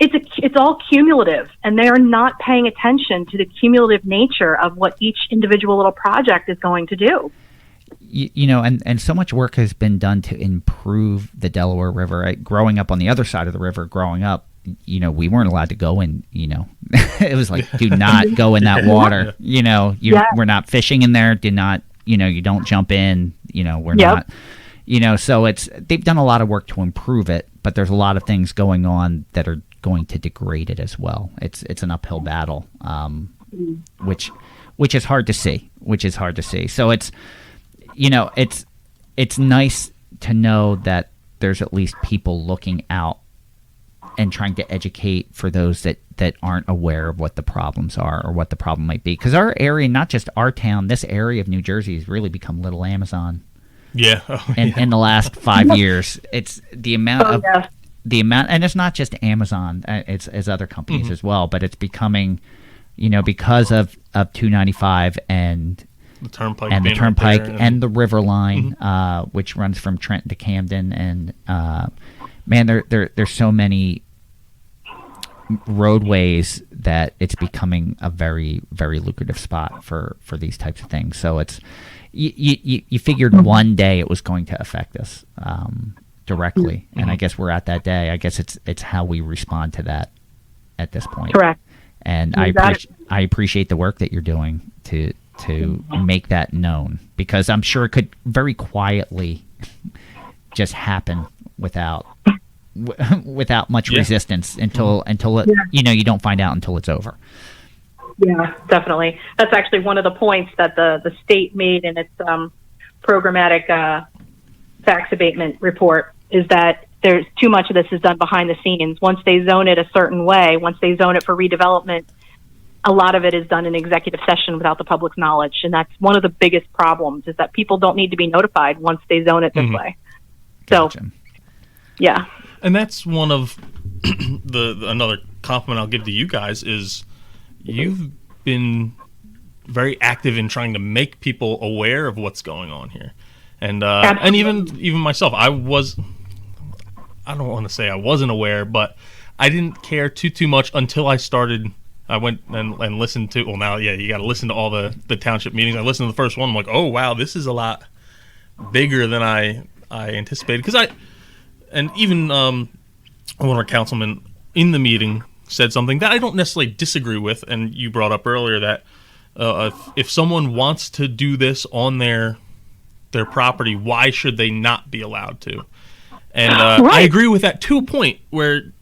It's all cumulative, and they are not paying attention to the cumulative nature of what each individual little project is going to do. And so much work has been done to improve the Delaware River. Growing up on the other side of the river, we weren't allowed to go in. It was like, do not go in that water. We're not fishing in there. Do not. You don't jump in. We're not. So they've done a lot of work to improve it, but there's a lot of things going on that are going to degrade it as well. It's an uphill battle, which is hard to see. So it's nice to know that there's at least people looking out and trying to educate for those that aren't aware of what the problems are or what the problem might be. Because our area, not just our town, this area of New Jersey has really become Little Amazon. Yeah. In the last 5 years, it's the amount and it's not just Amazon, it's other companies as well, but it's becoming, because of 295 and the turnpike and the river line, which runs from Trenton to Camden, and there's so many roadways that it's becoming a very, very lucrative spot for these types of things. So it's you figured one day it was going to affect us directly, and I guess we're at that day. I guess it's how we respond to that at this point. Correct. And I appreciate the work that you're doing to make that known, because I'm sure it could very quietly just happen without much resistance until it, you don't find out until it's over. Yeah, definitely. That's actually one of the points that the state made in its programmatic tax abatement report, is that there's too much of this is done behind the scenes. Once they zone it a certain way, once they zone it for redevelopment, a lot of it is done in executive session without the public's knowledge, and that's one of the biggest problems, is that people don't need to be notified once they zone it this way. Gotcha. So, yeah. And that's one of another compliment I'll give to you guys is you've been very active in trying to make people aware of what's going on here. And even myself, I don't want to say I wasn't aware, but I didn't care too much until I went and listened to, well, now, yeah, you got to listen to all the township meetings. I listened to the first one. I'm like, oh, wow, this is a lot bigger than I anticipated. And even one of our councilmen in the meeting said something that I don't necessarily disagree with. And you brought up earlier that if someone wants to do this on their property, why should they not be allowed to? And right. I agree with that to a point where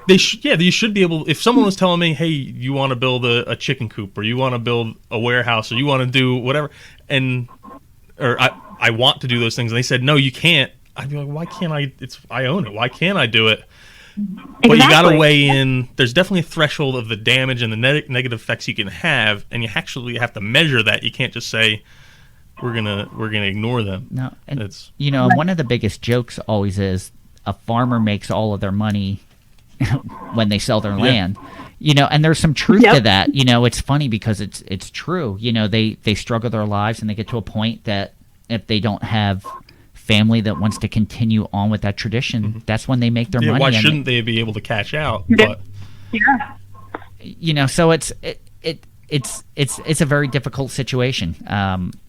you should be able. If someone was telling me, "Hey, you want to build a chicken coop, or you want to build a warehouse, or you want to do whatever," or I want to do those things, and they said, "No, you can't," I'd be like, "Why can't I? I own it. Why can't I do it?" Exactly. But you got to weigh in. There's definitely a threshold of the damage and the negative effects you can have, and you actually have to measure that. You can't just say we're gonna ignore them. No, and one of the biggest jokes always is a farmer makes all of their money when they sell their land, and there's some truth to that. It's funny because it's true. They struggle their lives and they get to a point that if they don't have family that wants to continue on with that tradition, that's when they make their money. Why shouldn't they be able to cash out? But so it's a very difficult situation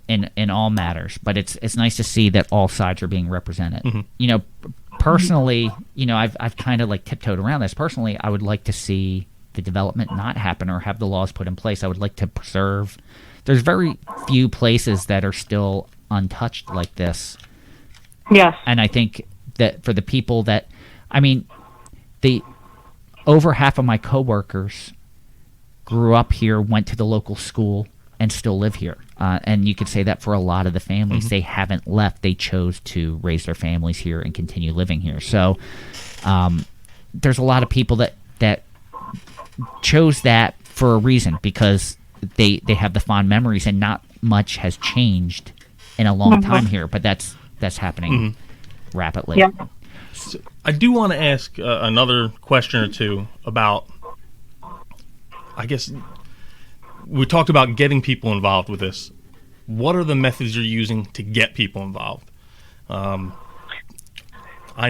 in all matters, but it's nice to see that all sides are being represented. Personally, I've kind of like tiptoed around this. Personally, I would like to see the development not happen or have the laws put in place. I would like to preserve. There's very few places that are still untouched like this. Yes. And I think that for the people that, over half of my coworkers grew up here, went to the local school, and still live here. And you could say that for a lot of the families. They haven't left. They chose to raise their families here and continue living here. So there's a lot of people that chose that for a reason, because they have the fond memories, and not much has changed in a long time here. But that's happening rapidly. Yeah. So I do want to ask another question or two about, I guess, we talked about getting people involved with this. What are the methods you're using to get people involved? I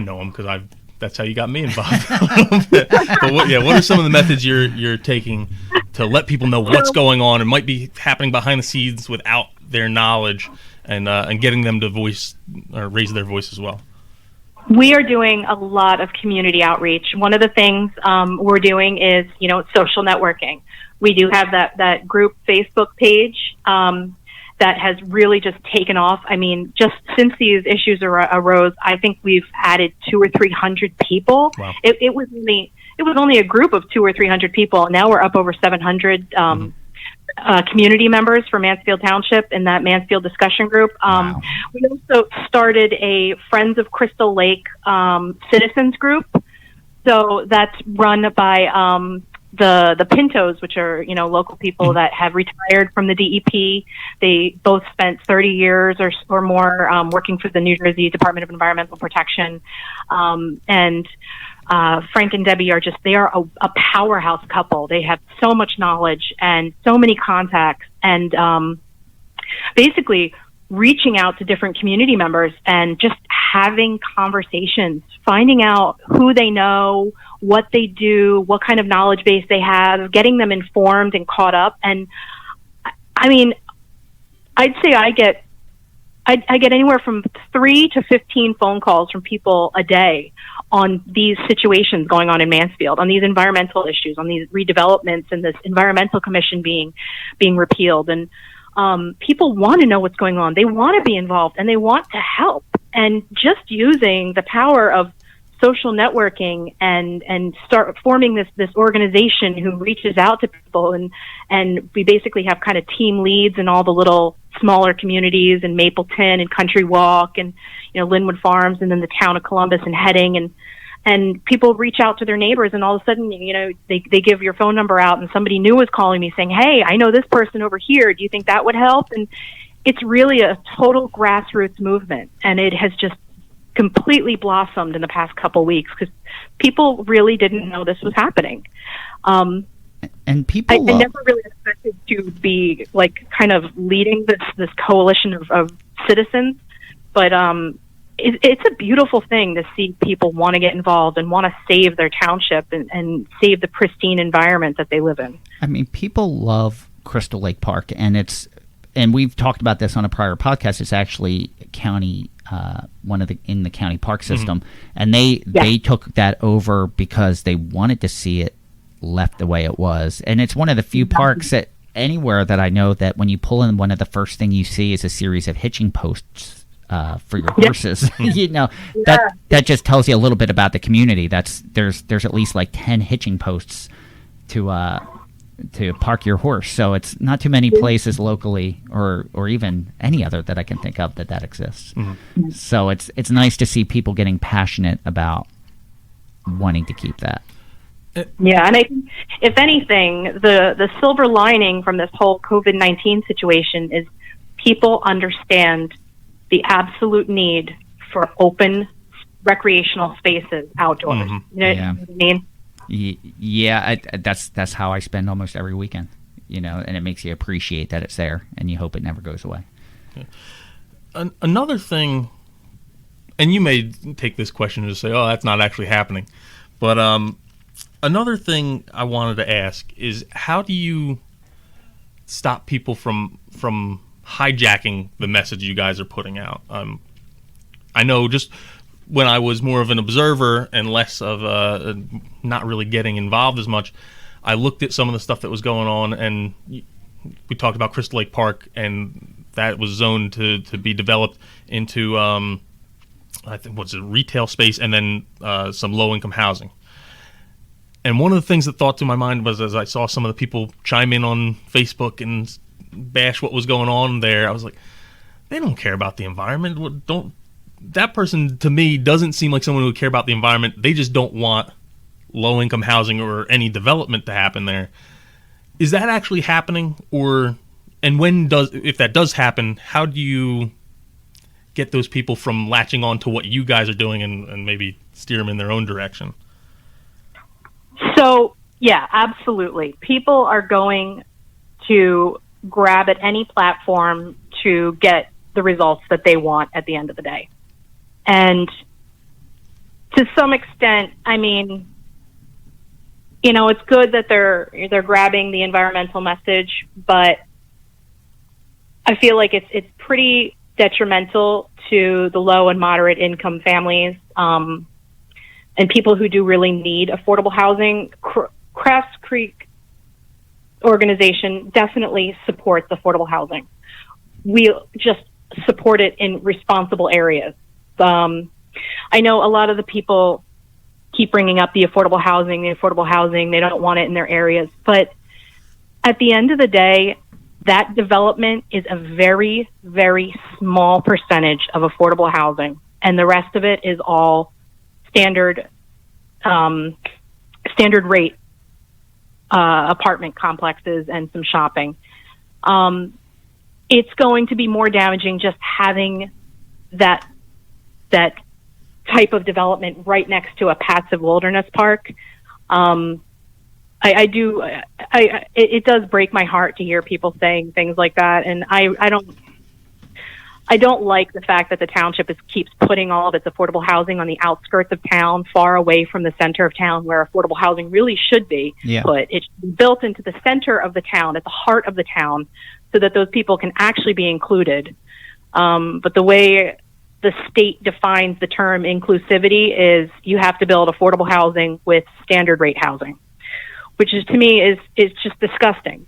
know them because that's how you got me involved. But what are some of the methods you're taking to let people know what's going on and might be happening behind the scenes without their knowledge, and getting them to voice or raise their voice as well? We are doing a lot of community outreach. One of the things we're doing is, social networking. We do have that group Facebook page that has really just taken off. Just since these issues arose, I think we've added 200 or 300 people. Wow. It was only a group of 200 or 300 people. Now we're up over 700 community members for Mansfield Township in that Mansfield discussion group. Wow. We also started a Friends of Crystal Lake citizens group. So that's run by the Pintos, which are local people that have retired from the DEP. They both spent 30 years or more working for the New Jersey Department of Environmental Protection, and Frank and Debbie are a powerhouse couple. They have so much knowledge and so many contacts, and basically reaching out to different community members and just having conversations, finding out who they know, what they do, what kind of knowledge base they have, getting them informed and caught up. And I'd say I get anywhere from 3 to 15 phone calls from people a day on these situations going on in Mansfield, on these environmental issues, on these redevelopments, and this environmental commission being repealed. And people want to know what's going on. They want to be involved, and they want to help. And just using the power of social networking and start forming this organization who reaches out to people, and we basically have kind of team leads in all the little smaller communities in Mapleton and Country Walk and Linwood Farms, and then the town of Columbus and Heading, And people reach out to their neighbors, and all of a sudden, they give your phone number out, and somebody new is calling me saying, hey, I know this person over here. Do you think that would help? And it's really a total grassroots movement, and it has just completely blossomed in the past couple weeks because people really didn't know this was happening. And people, I never really expected to be like kind of leading this coalition of citizens, but it's a beautiful thing to see people want to get involved and want to save their township and save the pristine environment that they live in. I mean, people love Crystal Lake Park, and we've talked about this on a prior podcast. It's actually county, in the county park system, and they took that over because they wanted to see it left the way it was. And it's one of the few parks that anywhere that I know that when you pull in, one of the first thing you see is a series of hitching posts for your horses. That just tells you a little bit about the community. There's at least like 10 hitching posts to park your horse. So it's not too many places locally or even any other that I can think of that exists. Mm-hmm. So it's nice to see people getting passionate about wanting to keep that. Yeah, and I think, if anything, the silver lining from this whole COVID-19 situation is people understand the absolute need for open recreational spaces outdoors. Mm-hmm. You know what I mean? Yeah, that's how I spend almost every weekend, and it makes you appreciate that it's there, and you hope it never goes away. Yeah. Another thing, and you may take this question and say, oh, that's not actually happening, but another thing I wanted to ask is, how do you stop people from hijacking the message you guys are putting out? I know just when I was more of an observer and less of not really getting involved as much, I looked at some of the stuff that was going on, and we talked about Crystal Lake Park, and that was zoned to be developed into I think retail space, and then some low-income housing. And one of the things that thought to my mind was, as I saw some of the people chime in on Facebook and bash what was going on there, I was like, they don't care about the environment. That person, to me, doesn't seem like someone who would care about the environment. They just don't want low-income housing or any development to happen there. Is that actually happening? If that does happen, how do you get those people from latching on to what you guys are doing and maybe steer them in their own direction? So, yeah, absolutely. People are going to grab at any platform to get the results that they want at the end of the day. And to some extent, I mean, it's good that they're grabbing the environmental message, but I feel like it's pretty detrimental to the low and moderate income families, and people who do really need affordable housing. Crafts Creek organization definitely supports affordable housing. We just support it in responsible areas. I know a lot of the people keep bringing up the affordable housing. They don't want it in their areas. But at the end of the day, that development is a very, very small percentage of affordable housing. And the rest of it is all standard rate apartment complexes and some shopping. It's going to be more damaging just having that type of development right next to a passive wilderness park. It does break my heart to hear people saying things like that, and I don't like the fact that the township keeps putting all of its affordable housing on the outskirts of town, far away from the center of town, where affordable housing really should be put. It should be built into the center of the town, at the heart of the town, so that those people can actually be included. But the way the state defines the term inclusivity is you have to build affordable housing with standard rate housing, which is, to me, is just disgusting.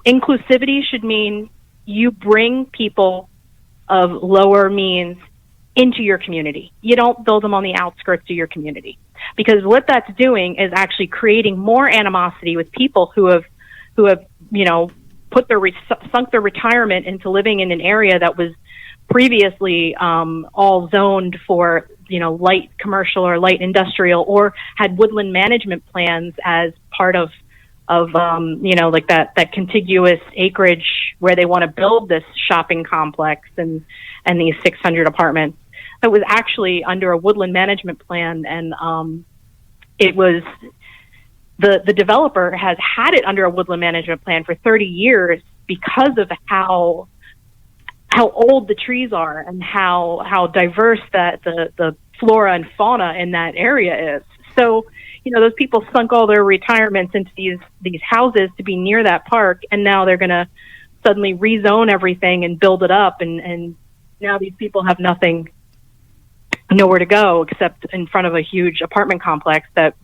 Inclusivity should mean you bring people of lower means into your community. You don't build them on the outskirts of your community, because what that's doing is actually creating more animosity with people who have sunk their retirement into living in an area that was previously all zoned for light commercial or light industrial, or had woodland management plans as part of like that contiguous acreage where they want to build this shopping complex and these 600 apartments. It was actually under a woodland management plan, and it was the developer has had it under a woodland management plan for 30 years because of how old the trees are and how diverse that the flora and fauna in that area is. So, those people sunk all their retirements into these houses to be near that park, and now they're going to suddenly rezone everything and build it up, and now these people have nowhere to go except in front of a huge apartment complex that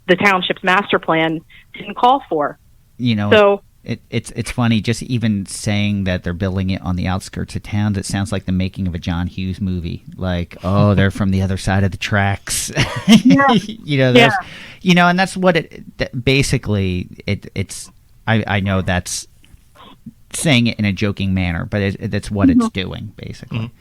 the township's master plan didn't call for. So it's funny, just even saying that they're building it on the outskirts of town. It sounds like the making of a John Hughes movie. Like, oh, they're from the other side of the tracks. Yeah. And that's what basically it's. I know that's saying it in a joking manner, but that's what it's doing, basically.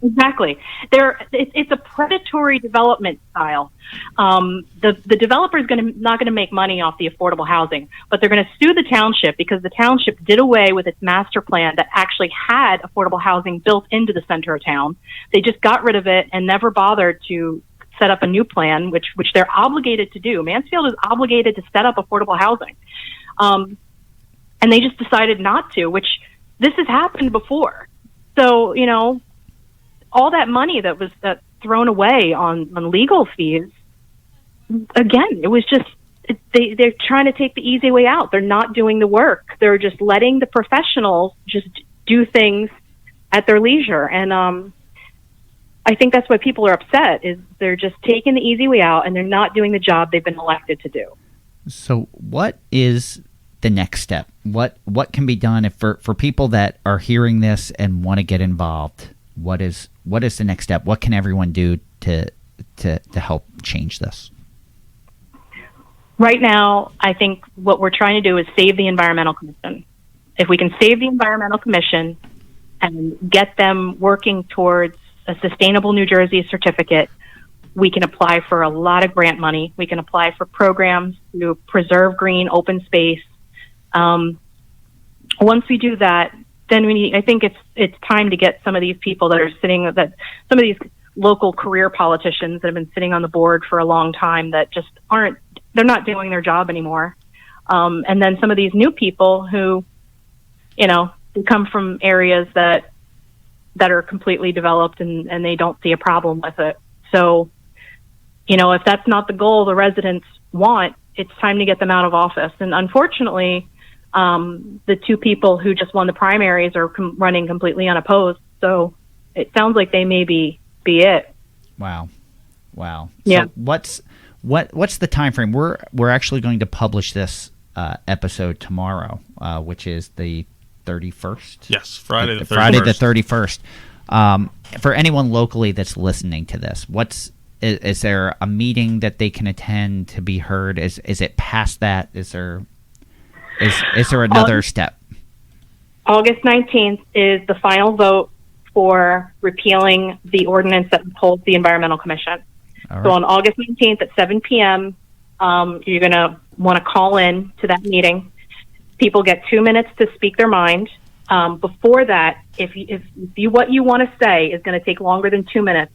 Exactly. It's a predatory development style. The developer is not going to make money off the affordable housing, but they're going to sue the township because the township did away with its master plan that actually had affordable housing built into the center of town. They just got rid of it and never bothered to set up a new plan, which they're obligated to do. Mansfield is obligated to set up affordable housing. And they just decided not to, which this has happened before. So, all that money that was thrown away on legal fees, again, it was just, they're trying to take the easy way out. They're not doing the work. They're just letting the professionals just do things at their leisure. And I think that's why people are upset, is they're just taking the easy way out and they're not doing the job they've been elected to do. So what is the next step? What can be done for people that are hearing this and want to get involved? What is the next step? What can everyone do to help change this? Right now, I think what we're trying to do is save the Environmental Commission. If we can save the Environmental Commission and get them working towards a sustainable New Jersey certificate, we can apply for a lot of grant money. We can apply for programs to preserve green open space. Once we do that, then I think it's time to get some of these people that are some of these local career politicians that have been sitting on the board for a long time that just they're not doing their job anymore. And then some of these new people who, they come from areas that are completely developed and they don't see a problem with it. So, if that's not the goal the residents want, it's time to get them out of office. And unfortunately, the two people who just won the primaries are running completely unopposed. So it sounds like they may be it. Wow. Yeah. So what's the time frame? We're actually going to publish this episode tomorrow, which is the 31st. Yes, Friday the 31st. Friday the 31st. For anyone locally that's listening to this, is there a meeting that they can attend to be heard? Is it past that? Is there another step? August 19th is the final vote for repealing the ordinance that upholds the Environmental Commission. Right. So on August 19th at 7 p.m., you're going to want to call in to that meeting. People get 2 minutes to speak their mind. Before that, if what you want to say is going to take longer than 2 minutes,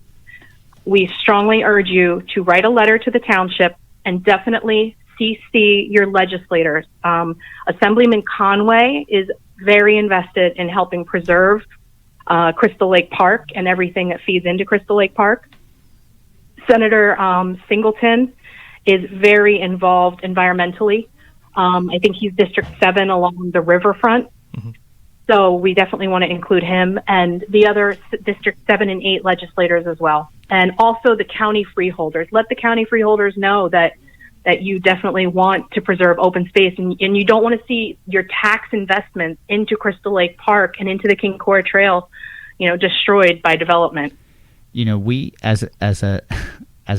we strongly urge you to write a letter to the township and definitely CC your legislators. Assemblyman Conway is very invested in helping preserve Crystal Lake Park and everything that feeds into Crystal Lake Park. Senator Singleton is very involved environmentally. I think he's District 7 along the riverfront. Mm-hmm. So we definitely want to include him and the other District 7 and 8 legislators as well. And also the county freeholders. Let the county freeholders know that you definitely want to preserve open space and you don't want to see your tax investments into Crystal Lake Park and into the King Core Trail, destroyed by development. We as a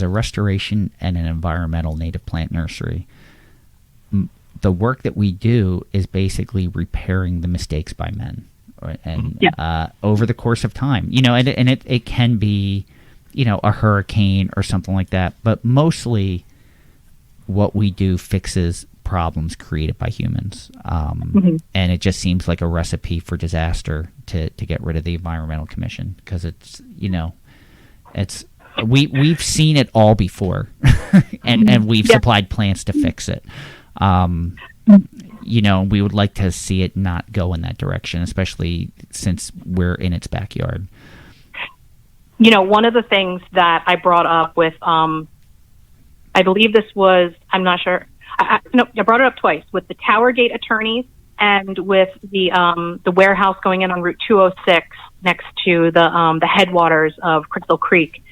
restoration and an environmental native plant nursery, the work that we do is basically repairing the mistakes by men, and over the course of time, and it can be, a hurricane or something like that. But mostly what we do fixes problems created by humans. And it just seems like a recipe for disaster to get rid of the Environmental Commission, because we've seen it all before, and we've supplied plans to fix it. We would like to see it not go in that direction, especially since we're in its backyard. One of the things that I brought up with, I believe this was, I'm not sure. I brought it up twice with the Tower Gate attorneys and with the warehouse going in on Route 206 next to the headwaters of Crystal Creek.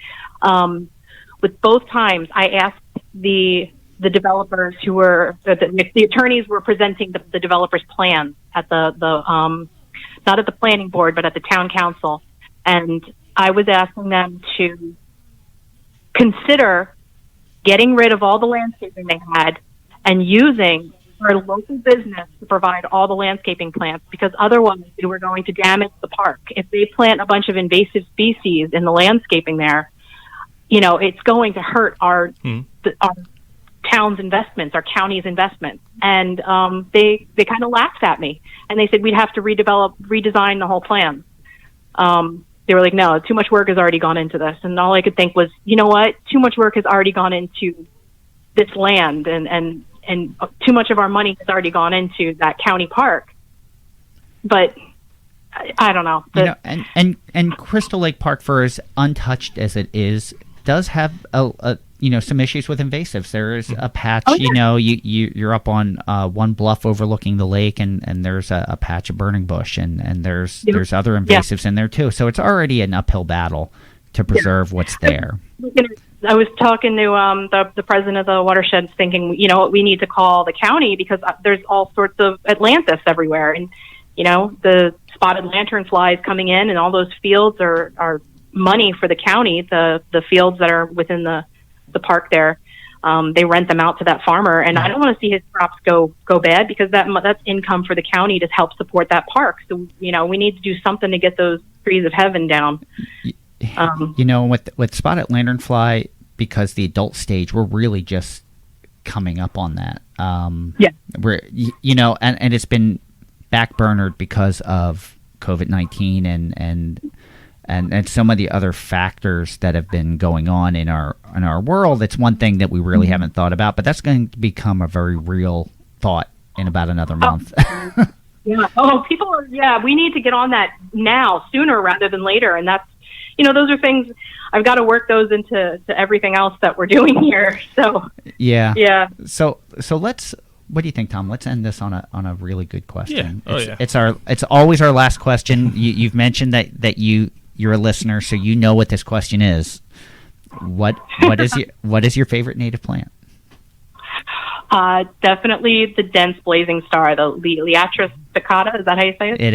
With both times, I asked the developers who were the attorneys were presenting the developers' plans at the not at the planning board but at the town council, and I was asking them to consider getting rid of all the landscaping they had and using our local business to provide all the landscaping plants, because otherwise they were going to damage the park. If they plant a bunch of invasive species in the landscaping there, it's going to hurt our town's investments, our county's investments. And they kind of laughed at me, and they said we'd have to redesign the whole plan. They were like, no, too much work has already gone into this. And all I could think was, you know what? Too much work has already gone into this land, and too much of our money has already gone into that county park. But I don't know. And Crystal Lake Park, for as untouched as it is, does have some issues with invasives. There is a patch. You're up on one bluff overlooking the lake, and there's a patch of burning bush, and there's other invasives in there too. So it's already an uphill battle to preserve what's there. I was talking to the president of the Watersheds, thinking, we need to call the county, because there's all sorts of Atlantis everywhere, and the spotted lanternflies coming in, and all those fields are money for the county. The fields that are within the park there, they rent them out to that farmer, and I don't want to see his crops go bad, because that's income for the county to help support that park. So we need to do something to get those trees of heaven down. With spotted lanternfly, because the adult stage, we're really just coming up on that. We're and it's been backburnered because of COVID-19 and some of the other factors that have been going on in our world. It's one thing that we really haven't thought about, but that's going to become a very real thought in about another month. People are, we need to get on that now, sooner rather than later. And that's, those are things I've got to work those into everything else that we're doing here. So, So let's, what do you think, Tom? Let's end this on a really good question. It's always our last question. You've mentioned that you're a listener, so you know what this question is. What is your favorite native plant? Definitely the dense blazing star, the Liatris baccata. Is that how you say it? It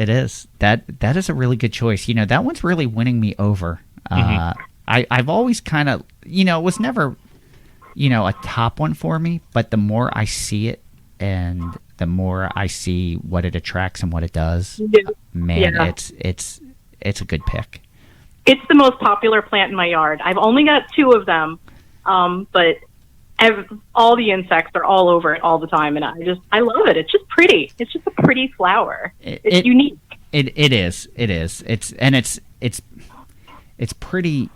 is. That is a really good choice. That one's really winning me over. I've always kind of, it was never, a top one for me, but the more I see it and the more I see what it attracts and what it does, it's a good pick. It's the most popular plant in my yard. I've only got 2 of them, but all the insects are all over it all the time, and I love it. It's just pretty. It's just a pretty flower. It's unique. It is. It's pretty.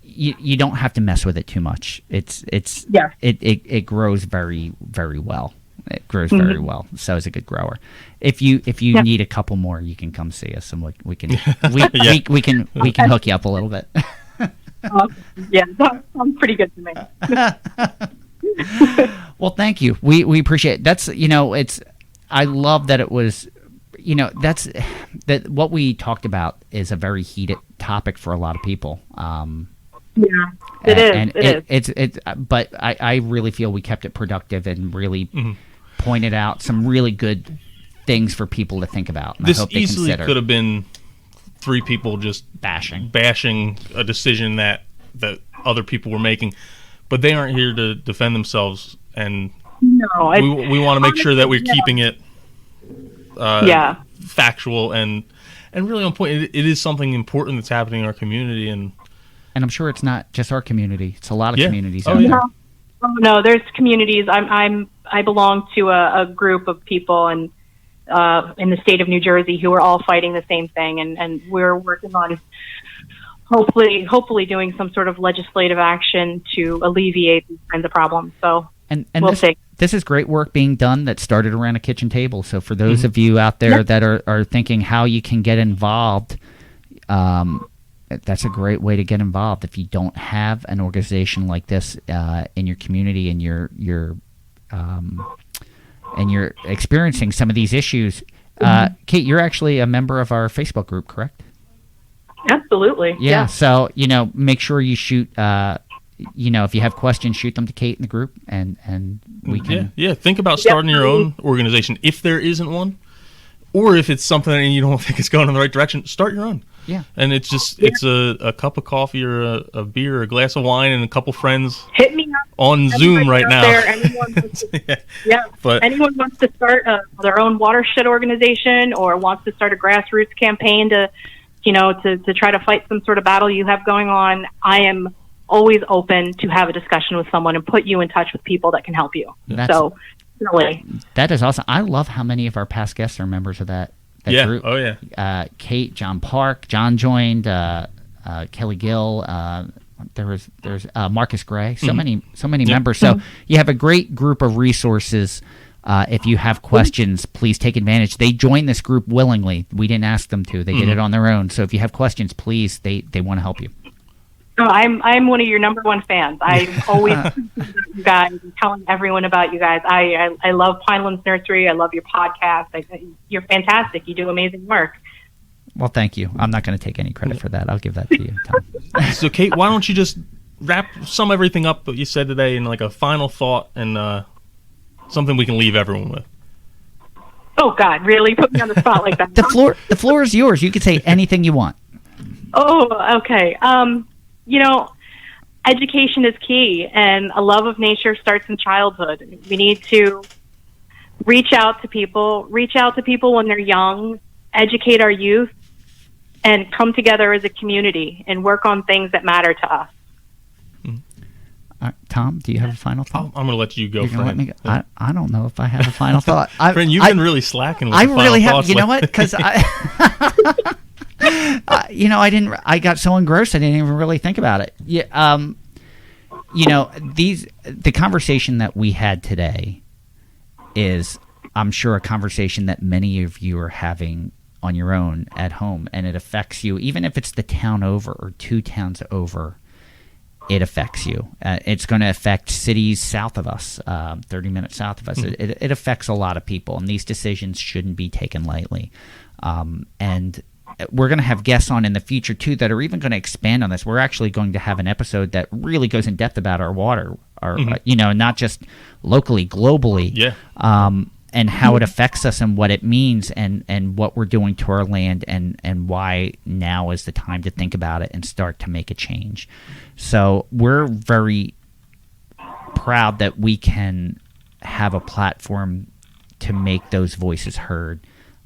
You don't have to mess with it too much. It grows very, very well. It grows very well. So it's a good grower. If you need a couple more, you can come see us, and we can hook you up a little bit. That sounds pretty good to me. Well, thank you. We appreciate it. That's I love that it was that's that what we talked about is a very heated topic for a lot of people. It is. But I really feel we kept it productive and really pointed out some really good things for people to think about. And this I hope they easily consider. Could have been 3 people just bashing a decision that other people were making, but they aren't here to defend themselves, and we want to make sure that we're keeping it factual and and really on point. It is something important that's happening in our community, and I'm sure it's not just our community; it's a lot of communities Oh, out yeah. there. No, there's communities. I belong to a group of people in the state of New Jersey who are all fighting the same thing, and we're working on hopefully doing some sort of legislative action to alleviate these kinds of problems. So And we'll see. this is great work being done that started around a kitchen table. So for those of you out there that are thinking how you can get involved, that's a great way to get involved. If you don't have an organization like this in your community and you're experiencing some of these issues, Kate, you're actually a member of our Facebook group, correct? Absolutely. Yeah. So make sure you shoot. If you have questions, shoot them to Kate in the group, and we can. Yeah. Think about starting your own organization if there isn't one, or if it's something and you don't think it's going in the right direction. Start your own. Yeah. And it's just it's a cup of coffee or a beer or a glass of wine and a couple friends. Hit me up on Zoom right now. Anyone wants to, But anyone wants to start their own watershed organization or wants to start a grassroots campaign to try to fight some sort of battle you have going on, I am always open to have a discussion with someone and put you in touch with people that can help you. So, really. That is awesome. I love how many of our past guests are members of that group. Oh, yeah. Kate, John Park, John joined, Kelly Gill, there's Marcus Gray, so many members. So you have a great group of resources. If you have questions, please take advantage. They joined this group willingly. We didn't ask them to. They did it on their own. So if you have questions, please, they want to help you. Oh, I'm one of your number one fans. I'm always you guys, telling everyone about you guys. I love Pinelands Nursery. I love your podcast. You're fantastic. You do amazing work. Well, thank you. I'm not going to take any credit for that. I'll give that to you, Tom. So, Kate, why don't you just sum everything up that you said today in like a final thought and something we can leave everyone with. Oh God, really? Put me on the spot like that. The floor is yours. You can say anything you want. Oh, okay. Education is key, and a love of nature starts in childhood. We need to reach out to people when they're young, educate our youth, and come together as a community and work on things that matter to us. Tom, do you have a final thought? I'm going to let you go. You're let me go. I don't know if I have a final thought. Friend, you've been really slacking with I the final really have. thoughts You know lately. what? Because I got so engrossed I didn't even really think about it. Yeah. The conversation that we had today is, I'm sure, a conversation that many of you are having on your own at home, and it affects you, even if it's the town over or two towns over. It affects you. It's going to affect cities south of us, 30 minutes south of us. It affects a lot of people, and these decisions shouldn't be taken lightly. And we're going to have guests on in the future, too, that are even going to expand on this. We're actually going to have an episode that really goes in depth about our water, not just locally, globally. Yeah. And how it affects us and what it means and what we're doing to our land and why now is the time to think about it and start to make a change. So we're very proud that we can have a platform to make those voices heard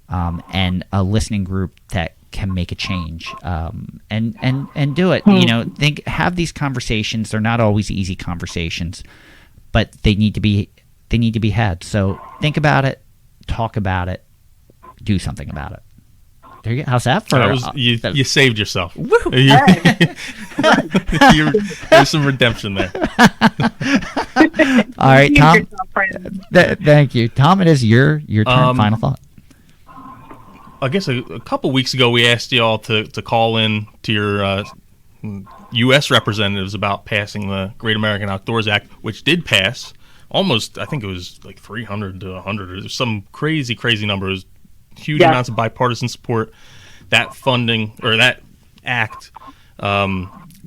and a listening group that can make a change and do it. Have these conversations. They're not always easy conversations, but they need to be had. So think about it, talk about it, do something about it. There you go. How's that for? You saved yourself. Woo! There's some redemption there. All right, Tom. Thank you, Tom. It is your turn. Final thought. I guess a couple weeks ago we asked you all to call in to your U.S. representatives about passing the Great American Outdoors Act, which did pass. Almost, I think it was like 300 to 100 or some crazy number. It was huge amounts of bipartisan support. That funding, or that act,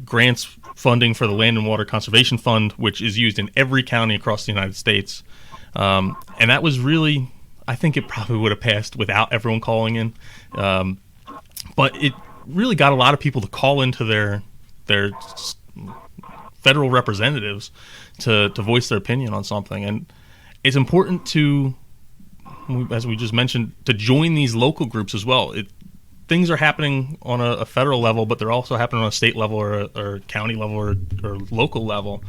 grants funding for the Land and Water Conservation Fund, which is used in every county across the United States. And that was really, I think it probably would have passed without everyone calling in. But it really got a lot of people to call into their federal representatives to voice their opinion on something. And it's important to, as we just mentioned, to join these local groups as well. things are happening on a federal level, but they're also happening on a state level or county level or local level.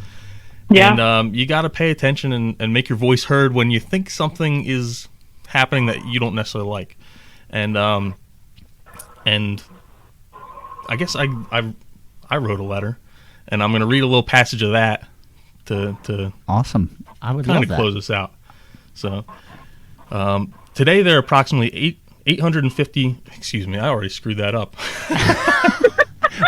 Yeah. And you got to pay attention and make your voice heard when you think something is happening that you don't necessarily like. And I guess I wrote a letter, and I'm going to read a little passage of that to Awesome. I would love kind of that. close us out. So today there are approximately 850. Excuse me, I already screwed that up.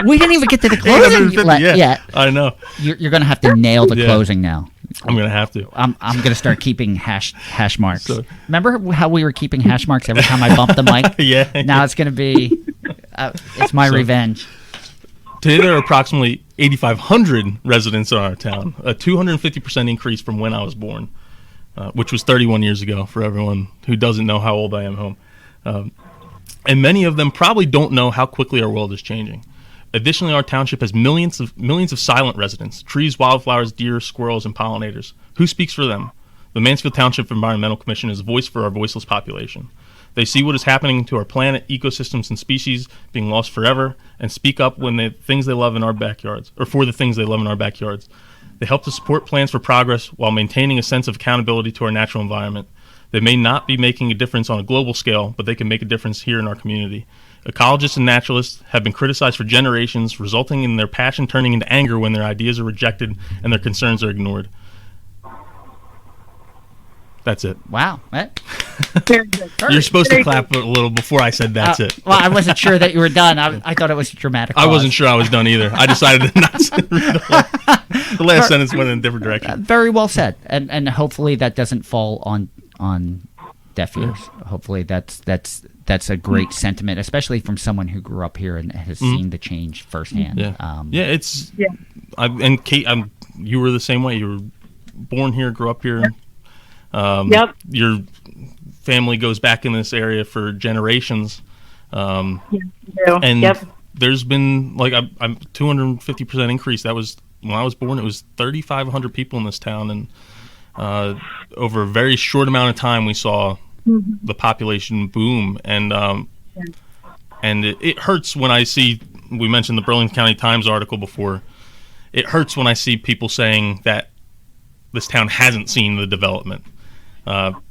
We didn't even get to the closing 850, yet. I know. You're going to have to nail the Yeah. closing now. I'm going to have to. I'm going to start keeping hash marks. So- Remember how we were keeping hash marks every time I bumped the mic? Yeah. Now it's going to be. It's my revenge. Today there are approximately 8,500 residents in our town, a 250% increase from when I was born, which was 31 years ago for everyone who doesn't know how old I am home. And many of them probably don't know how quickly our world is changing. Additionally, our township has millions of silent residents: trees, wildflowers, deer, squirrels, and pollinators. Who speaks for them? The Mansfield Township Environmental Commission is a voice for our voiceless population. They see what is happening to our planet, ecosystems, and species being lost forever, and speak up when the things they love in our backyards, or for the things they love in our backyards. They help to support plans for progress while maintaining a sense of accountability to our natural environment. They may not be making a difference on a global scale, but they can make a difference here in our community. Ecologists and naturalists have been criticized for generations, resulting in their passion turning into anger when their ideas are rejected and their concerns are ignored. That's it. Wow. Very good. You're supposed to Very clap a little before I said that's it. Well, I wasn't sure that you were done. I thought it was a dramatic I pause. wasn't sure I was done either. I decided to not read the last sentence went in a different direction. Very well said, and hopefully that doesn't fall on deaf ears. Hopefully that's a great sentiment, especially from someone who grew up here and has seen the change firsthand. Yeah. And Kate, you were the same way. You were born here, grew up here. Yep. Your family goes back in this area for generations. And Yep. there's been I'm 250% increase. That was when I was born. It was 3,500 people in this town, and over a very short amount of time, we saw the population boom. And and it hurts when I see. We mentioned the Burlington County Times article before. It hurts when I see people saying that this town hasn't seen the development,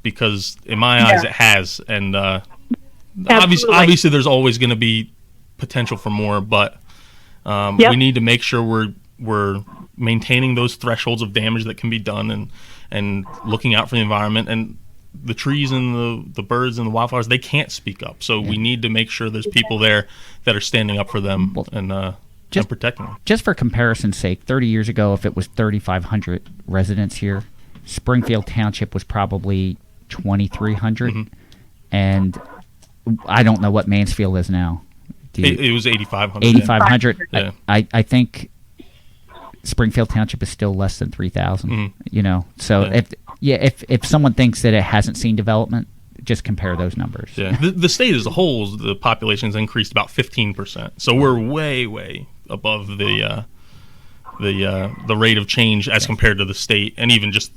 because in my eyes it has. And obviously there's always going to be potential for more, but we need to make sure we're maintaining those thresholds of damage that can be done, and looking out for the environment. And the trees and the birds and the wildflowers, they can't speak up, so we need to make sure there's people there that are standing up for them and protecting them. Just for comparison's sake, 30 years ago, if it was 3,500 residents here, Springfield Township was probably 2,300, and I don't know what Mansfield is now. It was 8,500. 8,500. Yeah. I think Springfield Township is still less than 3,000. You know, so if someone thinks that it hasn't seen development, just compare those numbers. Yeah, the state as a whole, the population has increased about 15%. So we're way above the rate of change as compared to the state, and even just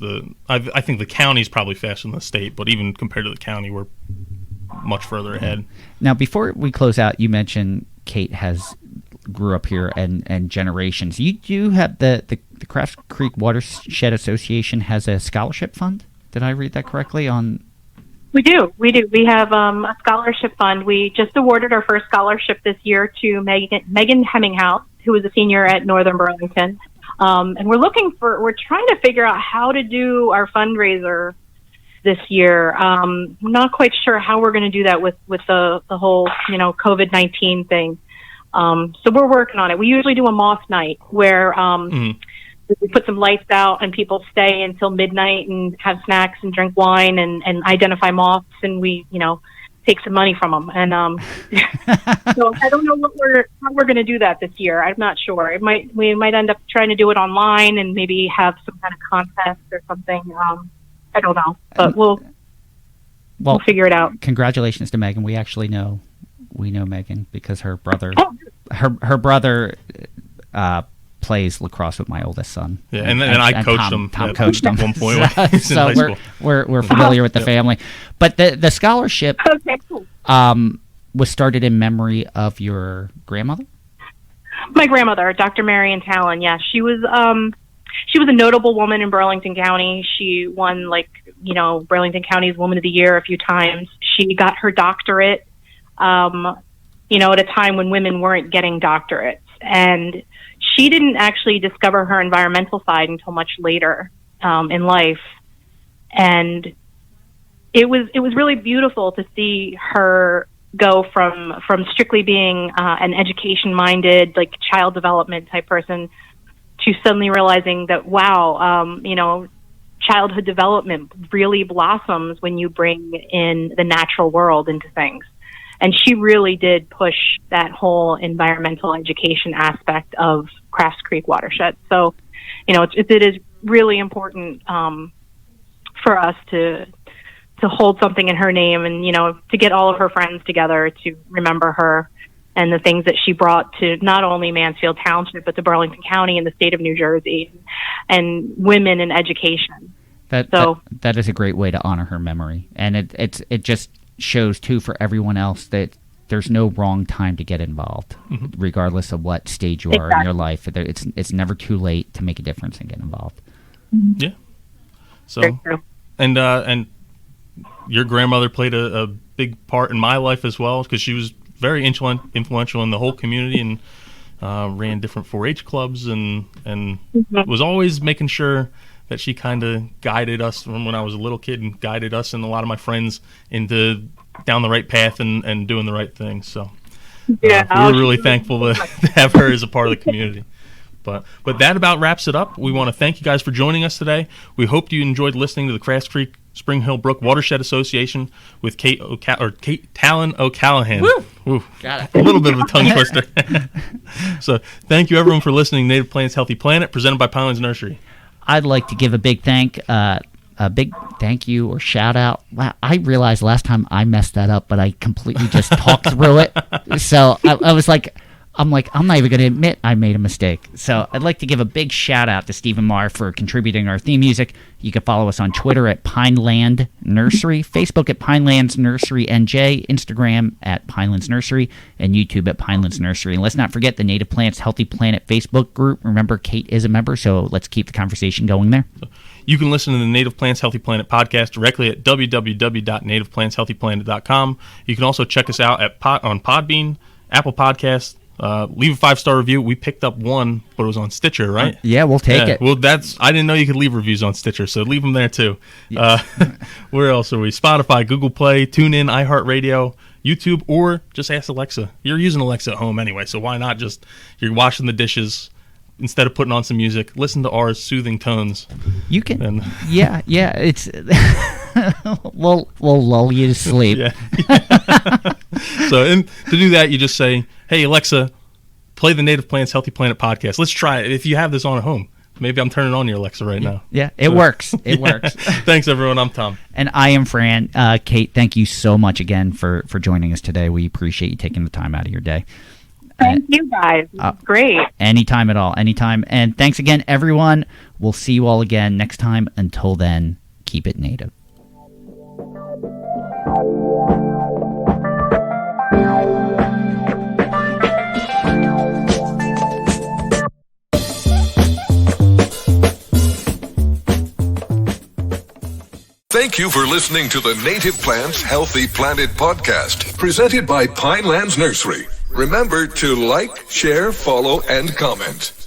I think the county is probably faster than the state, but even compared to the county, we're much further ahead. Now, before we close out, you mentioned Kate grew up here and generations. You do have the Crafts Creek Watershed Association has a scholarship fund. Did I read that correctly? We do. We have a scholarship fund. We just awarded our first scholarship this year to Megan Hemminghouse, who was a senior at Northern Burlington. And we're trying to figure out how to do our fundraiser this year. I'm not quite sure how we're going to do that with the whole, COVID-19 thing. So we're working on it. We usually do a moth night where we put some lights out and people stay until midnight and have snacks and drink wine and identify moths, and we, take some money from them. And so I don't know how we're going to do that this year. I'm not sure. We might end up trying to do it online and maybe have some kind of contest or something. I don't know, but we'll figure it out. Congratulations to Megan. We actually know Megan because her brother plays lacrosse with my oldest son. Yeah, and I coached him. Tom coached him at one point. So we're familiar with the family. But the scholarship, okay, cool. was started in memory of your grandmother? My grandmother, Dr. Marion Talon. Yes, she was a notable woman in Burlington County. She won, Burlington County's Woman of the Year a few times. She got her doctorate, at a time when women weren't getting doctorates. And she didn't actually discover her environmental side until much later in life. And it was really beautiful to see her go from strictly being an education-minded, child development type person to suddenly realizing that, wow, childhood development really blossoms when you bring in the natural world into things. And she really did push that whole environmental education aspect of Crafts Creek Watershed. So, it is really important for us to hold something in her name and, to get all of her friends together to remember her and the things that she brought to not only Mansfield Township, but to Burlington County and the state of New Jersey and women in education. That is a great way to honor her memory. And it just shows, too, for everyone else that there's no wrong time to get involved, regardless of what stage you are in your life. It's never too late to make a difference and get involved. Yeah. So, and your grandmother played a big part in my life as well, because she was very influential in the whole community and ran different 4-H clubs and was always making sure that she kind of guided us from when I was a little kid and guided us and a lot of my friends into down the right path and doing the right thing. So we're really thankful to have her as a part of the community. But that about wraps it up. We want to thank you guys for joining us today. We hope you enjoyed listening to the Crafts Creek Spring Hill Brook Watershed Association with Kate Talon O'Callahan. Woo! Got it. A little bit of a tongue twister. So thank you everyone for listening to Native Plants Healthy Planet, presented by Pinelands Nursery. I'd like to give a big thank you or shout out. Wow, I realized last time I messed that up, but I completely just talked through it. So I was like, I'm not even going to admit I made a mistake. So I'd like to give a big shout out to Stephen Marr for contributing our theme music. You can follow us on Twitter at Pineland Nursery, Facebook at Pinelands Nursery NJ, Instagram at Pinelands Nursery, and YouTube at Pinelands Nursery. And let's not forget the Native Plants Healthy Planet Facebook group. Remember, Kate is a member, so let's keep the conversation going there. You can listen to the Native Plants Healthy Planet podcast directly at www.nativeplantshealthyplanet.com. You can also check us out on Podbean, Apple Podcasts. Leave a 5-star review. We picked up one, but it was on Stitcher, right? Yeah, we'll take it. Well, I didn't know you could leave reviews on Stitcher, so leave them there too. Yeah. Where else are we? Spotify, Google Play, TuneIn, iHeartRadio, YouTube, or just ask Alexa. You're using Alexa at home anyway, so why not you're washing the dishes, instead of putting on some music, listen to our soothing tones. You can. Yeah. It's we'll lull you to sleep. Yeah. So, and to do that, you just say, "Hey Alexa, play the Native Plants Healthy Planet podcast." Let's try it. If you have this on at home, maybe I'm turning on your Alexa right now. Yeah, it works. It works. Thanks, everyone. I'm Tom, and I am Fran. Kate, thank you so much again for joining us today. We appreciate you taking the time out of your day. Thank you, guys. Great. Anytime at all. Anytime. And thanks again, everyone. We'll see you all again next time. Until then, keep it native. Thank you for listening to the Native Plants Healthy Planet podcast, presented by Pinelands Nursery. Remember to like, share, follow, and comment.